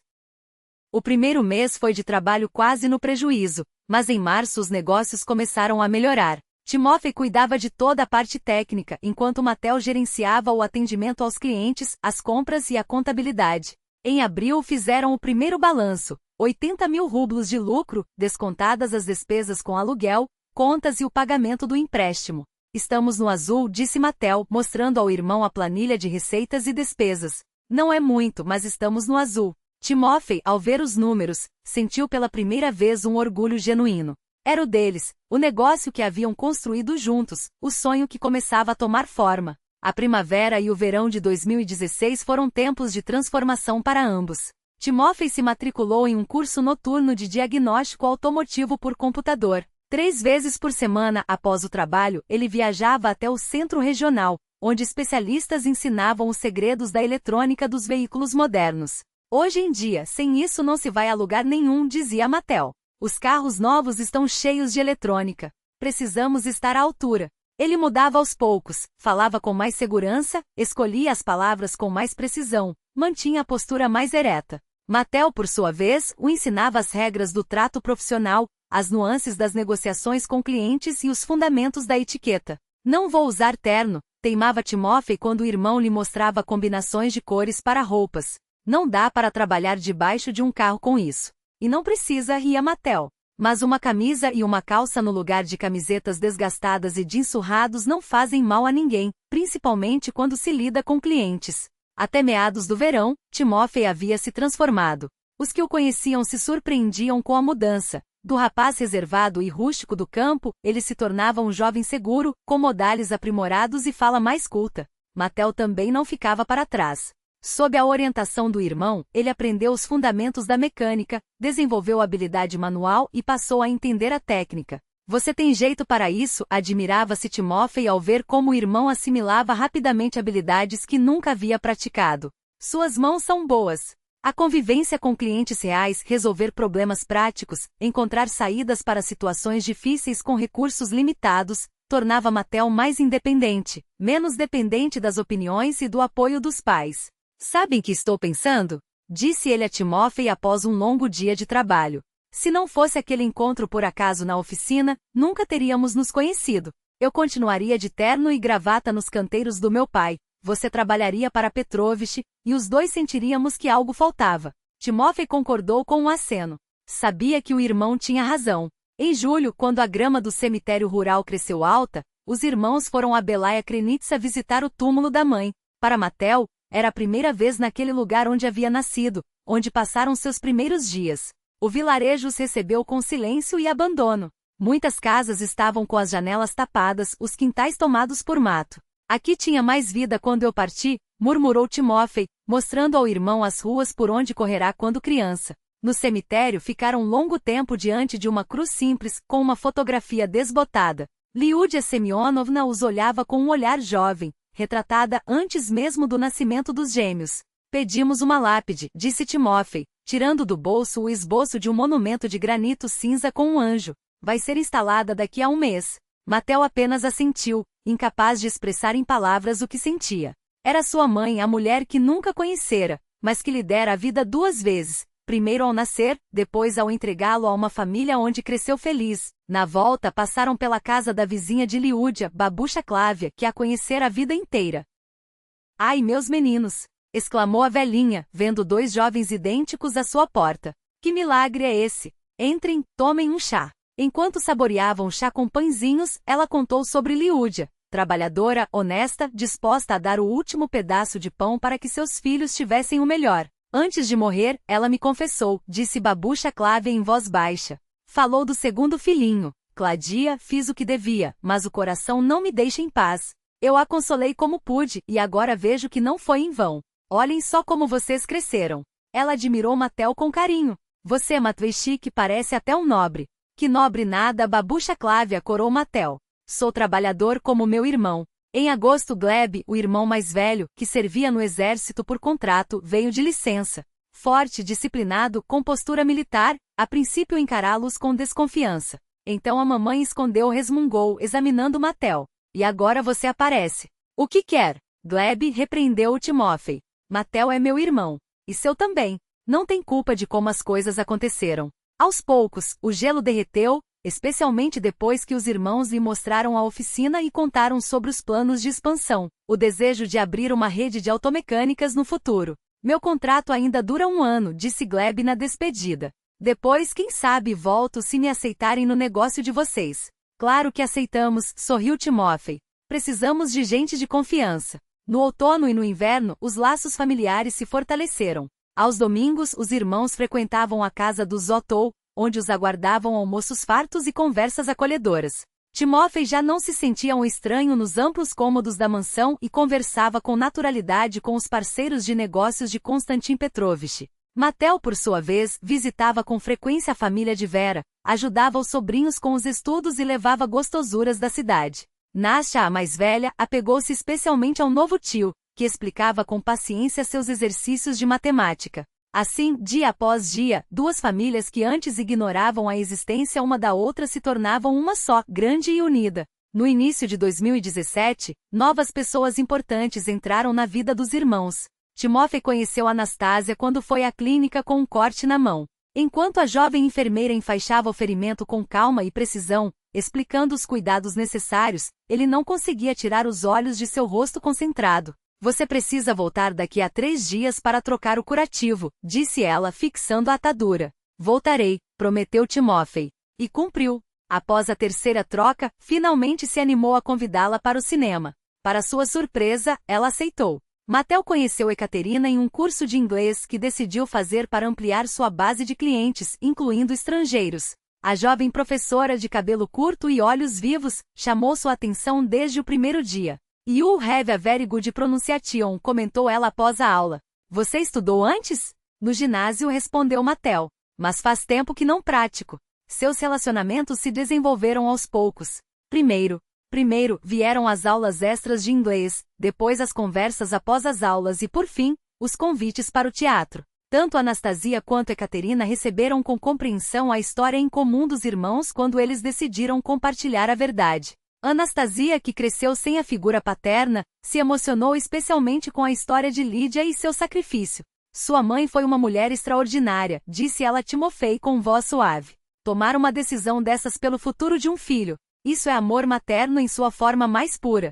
Speaker 1: O primeiro mês foi de trabalho quase no prejuízo, mas em março os negócios começaram a melhorar. Timóteo cuidava de toda a parte técnica, enquanto Mattel gerenciava o atendimento aos clientes, as compras e a contabilidade. Em abril fizeram o primeiro balanço, 80 mil rublos de lucro, descontadas as despesas com aluguel, contas e o pagamento do empréstimo. Estamos no azul, disse Mattel, mostrando ao irmão a planilha de receitas e despesas. Não é muito, mas estamos no azul. Timóteo, ao ver os números, sentiu pela primeira vez um orgulho genuíno. Era o deles, o negócio que haviam construído juntos, o sonho que começava a tomar forma. A primavera e o verão de 2016 foram tempos de transformação para ambos. Timóteo se matriculou em um curso noturno de diagnóstico automotivo por computador. 3 vezes por semana, após o trabalho, ele viajava até o centro regional, onde especialistas ensinavam os segredos da eletrônica dos veículos modernos. Hoje em dia, sem isso não se vai a lugar nenhum, dizia Mattel. Os carros novos estão cheios de eletrônica. Precisamos estar à altura. Ele mudava aos poucos, falava com mais segurança, escolhia as palavras com mais precisão, mantinha a postura mais ereta. Mattel, por sua vez, o ensinava as regras do trato profissional, as nuances das negociações com clientes e os fundamentos da etiqueta. Não vou usar terno, teimava Timóteo quando o irmão lhe mostrava combinações de cores para roupas. Não dá para trabalhar debaixo de um carro com isso. E não precisa, ria Mattel. Mas uma camisa e uma calça no lugar de camisetas desgastadas e jeans surrados não fazem mal a ninguém, principalmente quando se lida com clientes. Até meados do verão, Timóteo havia se transformado. Os que o conheciam se surpreendiam com a mudança. Do rapaz reservado e rústico do campo, ele se tornava um jovem seguro, com modales aprimorados e fala mais culta. Mattel também não ficava para trás. Sob a orientação do irmão, ele aprendeu os fundamentos da mecânica, desenvolveu habilidade manual e passou a entender a técnica. Você tem jeito para isso, admirava-se Timóteo ao ver como o irmão assimilava rapidamente habilidades que nunca havia praticado. Suas mãos são boas. A convivência com clientes reais, resolver problemas práticos, encontrar saídas para situações difíceis com recursos limitados, tornava Mattel mais independente, menos dependente das opiniões e do apoio dos pais. Sabem que estou pensando? Disse ele a Timóteo após um longo dia de trabalho. Se não fosse aquele encontro por acaso na oficina, nunca teríamos nos conhecido. Eu continuaria de terno e gravata nos canteiros do meu pai. Você trabalharia para Petrovich, e os dois sentiríamos que algo faltava. Timóteo concordou com um aceno. Sabia que o irmão tinha razão. Em julho, quando a grama do cemitério rural cresceu alta, os irmãos foram a Belaia Krenitsa visitar o túmulo da mãe. Para Mattel, era a primeira vez naquele lugar onde havia nascido, onde passaram seus primeiros dias. O vilarejo os recebeu com silêncio e abandono. Muitas casas estavam com as janelas tapadas, os quintais tomados por mato. Aqui tinha mais vida quando eu parti, murmurou Timóteo, mostrando ao irmão as ruas por onde correrá quando criança. No cemitério ficaram longo tempo diante de uma cruz simples, com uma fotografia desbotada. Liudia Semyonovna os olhava com um olhar jovem, retratada antes mesmo do nascimento dos gêmeos. Pedimos uma lápide, disse Timofei, tirando do bolso o esboço de um monumento de granito cinza com um anjo. Vai ser instalada daqui a um mês. Mattel apenas assentiu, incapaz de expressar em palavras o que sentia. Era sua mãe a mulher que nunca conhecera, mas que lhe dera a vida 2 vezes. Primeiro ao nascer, depois ao entregá-lo a uma família onde cresceu feliz. Na volta passaram pela casa da vizinha de Liudia, Babusha Klávia, que a conhecera a vida inteira. Ai, meus meninos! Exclamou a velhinha, vendo 2 jovens idênticos à sua porta. Que milagre é esse? Entrem, tomem um chá. Enquanto saboreavam chá com pãezinhos, ela contou sobre Liudia, trabalhadora, honesta, disposta a dar o último pedaço de pão para que seus filhos tivessem o melhor. Antes de morrer, ela me confessou, disse Babusha Klávia em voz baixa. Falou do segundo filhinho. Cladia, fiz o que devia, mas o coração não me deixa em paz. Eu a consolei como pude, e agora vejo que não foi em vão. Olhem só como vocês cresceram. Ela admirou Mattel com carinho. Você, Matveichik, parece até um nobre. Que nobre nada, Babusha Klávia corou Mattel. Sou trabalhador como meu irmão. Em agosto Gleb, o irmão mais velho, que servia no exército por contrato, veio de licença. Forte, disciplinado, com postura militar, a princípio encará-los com desconfiança. Então a mamãe escondeu resmungou, examinando Mattel. E agora você aparece. O que quer? Gleb repreendeu o Timofei. Mattel é meu irmão. E seu também. Não tem culpa de como as coisas aconteceram. Aos poucos, o gelo derreteu, especialmente depois que os irmãos lhe mostraram a oficina e contaram sobre os planos de expansão, o desejo de abrir uma rede de automecânicas no futuro. Meu contrato ainda dura 1 ano, disse Gleb na despedida. Depois, quem sabe, volto se me aceitarem no negócio de vocês. Claro que aceitamos, sorriu Timofei. Precisamos de gente de confiança. No outono e no inverno, os laços familiares se fortaleceram. Aos domingos, os irmãos frequentavam a casa dos Zotou, onde os aguardavam almoços fartos e conversas acolhedoras. Timofei já não se sentia um estranho nos amplos cômodos da mansão e conversava com naturalidade com os parceiros de negócios de Konstantin Petrovich. Mattel, por sua vez, visitava com frequência a família de Vera, ajudava os sobrinhos com os estudos e levava gostosuras da cidade. Nasha, a mais velha, apegou-se especialmente ao novo tio, que explicava com paciência seus exercícios de matemática. Assim, dia após dia, 2 famílias que antes ignoravam a existência uma da outra se tornavam uma só, grande e unida. No início de 2017, novas pessoas importantes entraram na vida dos irmãos. Timofei conheceu Anastasia quando foi à clínica com um corte na mão. Enquanto a jovem enfermeira enfaixava o ferimento com calma e precisão, explicando os cuidados necessários, ele não conseguia tirar os olhos de seu rosto concentrado. Você precisa voltar daqui a 3 dias para trocar o curativo, disse ela fixando a atadura. Voltarei, prometeu Timofei. E cumpriu. Após a 3ª troca, finalmente se animou a convidá-la para o cinema. Para sua surpresa, ela aceitou. Mattel conheceu Ekaterina em um curso de inglês que decidiu fazer para ampliar sua base de clientes, incluindo estrangeiros. A jovem professora de cabelo curto e olhos vivos chamou sua atenção desde o primeiro dia. You have a very good pronunciation, comentou ela após a aula. Você estudou antes? No ginásio, respondeu Mattel. Mas faz tempo que não pratico. Seus relacionamentos se desenvolveram aos poucos. Primeiro vieram as aulas extras de inglês, depois as conversas após as aulas e, por fim, os convites para o teatro. Tanto Anastasia quanto Ekaterina receberam com compreensão a história em comum dos irmãos quando eles decidiram compartilhar a verdade. Anastasia, que cresceu sem a figura paterna, se emocionou especialmente com a história de Lídia e seu sacrifício. Sua mãe foi uma mulher extraordinária, disse ela a Timofei com voz suave. Tomar uma decisão dessas pelo futuro de um filho. Isso é amor materno em sua forma mais pura.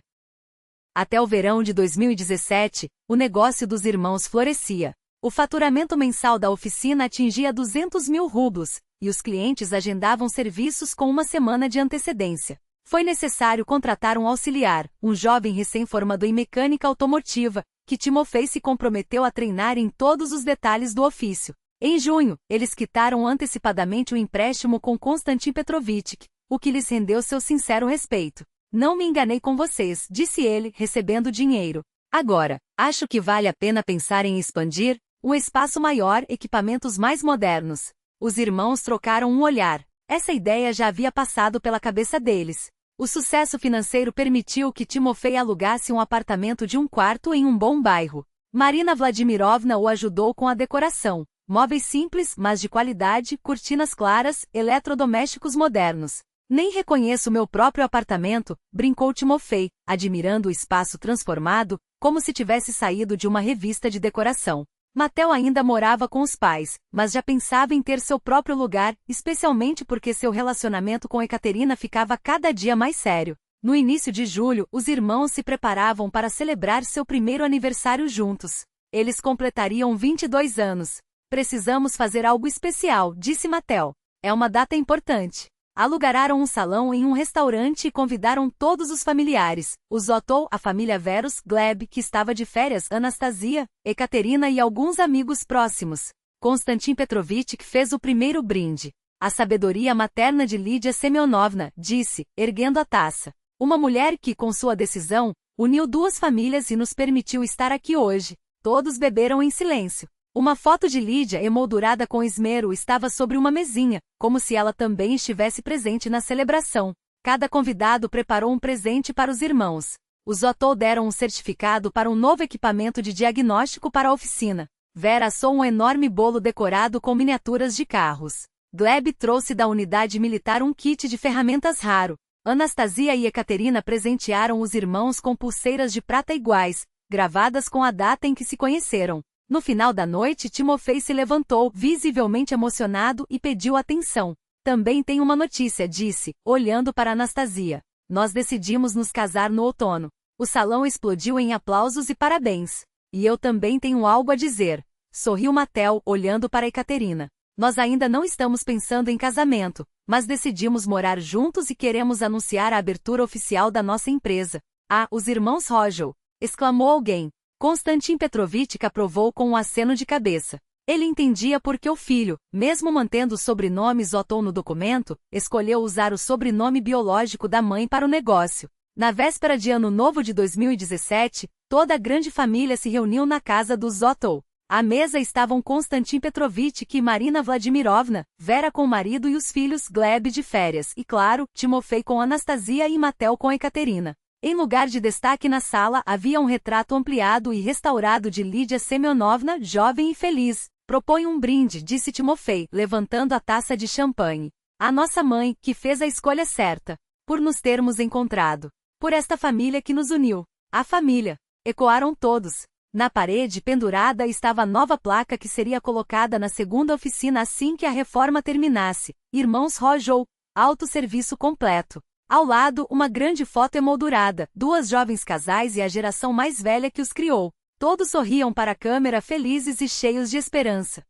Speaker 1: Até o verão de 2017, o negócio dos irmãos florescia. O faturamento mensal da oficina atingia 200 mil rublos, e os clientes agendavam serviços com 1 semana de antecedência. Foi necessário contratar um auxiliar, um jovem recém-formado em mecânica automotiva, que Timofei se comprometeu a treinar em todos os detalhes do ofício. Em junho, eles quitaram antecipadamente o empréstimo com Konstantin Petrovich, o que lhes rendeu seu sincero respeito. Não me enganei com vocês, disse ele, recebendo dinheiro. Agora, acho que vale a pena pensar em expandir, Um espaço maior, equipamentos mais modernos. Os irmãos trocaram um olhar. Essa ideia já havia passado pela cabeça deles. O sucesso financeiro permitiu que Timofei alugasse um apartamento de um quarto em um bom bairro. Marina Vladimirovna o ajudou com a decoração. Móveis simples, mas de qualidade, cortinas claras, eletrodomésticos modernos. Nem reconheço meu próprio apartamento, brincou Timofei, admirando o espaço transformado, como se tivesse saído de uma revista de decoração. Mateo ainda morava com os pais, mas já pensava em ter seu próprio lugar, especialmente porque seu relacionamento com Ekaterina ficava cada dia mais sério. No início de julho, os irmãos se preparavam para celebrar seu primeiro aniversário juntos. Eles completariam 22 anos. Precisamos fazer algo especial, disse Mateo. É uma data importante. Alugaram um salão em um restaurante e convidaram todos os familiares. Os Zotov, a família Veros, Gleb, que estava de férias, Anastasia, Ekaterina e alguns amigos próximos. Konstantin Petrovich fez o primeiro brinde. A sabedoria materna de Lídia Semyonovna, disse, erguendo a taça. Uma mulher que, com sua decisão, uniu duas famílias e nos permitiu estar aqui hoje. Todos beberam em silêncio. Uma foto de Lídia emoldurada com esmero estava sobre uma mesinha, como se ela também estivesse presente na celebração. Cada convidado preparou um presente para os irmãos. Os Zotov deram um certificado para um novo equipamento de diagnóstico para a oficina. Vera assou um enorme bolo decorado com miniaturas de carros. Gleb trouxe da unidade militar um kit de ferramentas raro. Anastasia e Ekaterina presentearam os irmãos com pulseiras de prata iguais, gravadas com a data em que se conheceram. No final da noite, Timofei se levantou, visivelmente emocionado, e pediu atenção. Também tem uma notícia, disse, olhando para Anastasia. Nós decidimos nos casar no outono. O salão explodiu em aplausos e parabéns. E eu também tenho algo a dizer. Sorriu Mateo, olhando para Ekaterina. Nós ainda não estamos pensando em casamento, mas decidimos morar juntos e queremos anunciar a abertura oficial da nossa empresa. Ah, os irmãos Rojel! Exclamou alguém. Konstantin Petrovich aprovou com um aceno de cabeça. Ele entendia porque o filho, mesmo mantendo o sobrenome Zotov no documento, escolheu usar o sobrenome biológico da mãe para o negócio. Na véspera de Ano Novo de 2017, toda a grande família se reuniu na casa dos Zotov. À mesa estavam Konstantin Petrovich e Marina Vladimirovna, Vera com o marido e os filhos Gleb de férias e, claro, Timofei com Anastasia e Mateo com Ekaterina. Em lugar de destaque na sala havia um retrato ampliado e restaurado de Lídia Semyonovna, jovem e feliz. Propõe um brinde, disse Timofei, levantando a taça de champanhe. A nossa mãe, que fez a escolha certa. Por nos termos encontrado. Por esta família que nos uniu. A família. Ecoaram todos. Na parede pendurada estava a nova placa que seria colocada na segunda oficina assim que a reforma terminasse. Irmãos Rojel, autosserviço completo. Ao lado, uma grande foto emoldurada, duas jovens casais e a geração mais velha que os criou. Todos sorriam para a câmera felizes e cheios de esperança.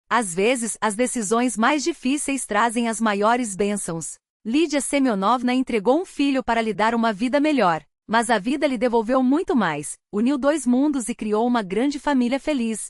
Speaker 1: Às vezes, as decisões mais difíceis trazem as maiores bênçãos. Lídia Semyonovna entregou um filho para lhe dar uma vida melhor. Mas a vida lhe devolveu muito mais, uniu dois mundos e criou uma grande família feliz.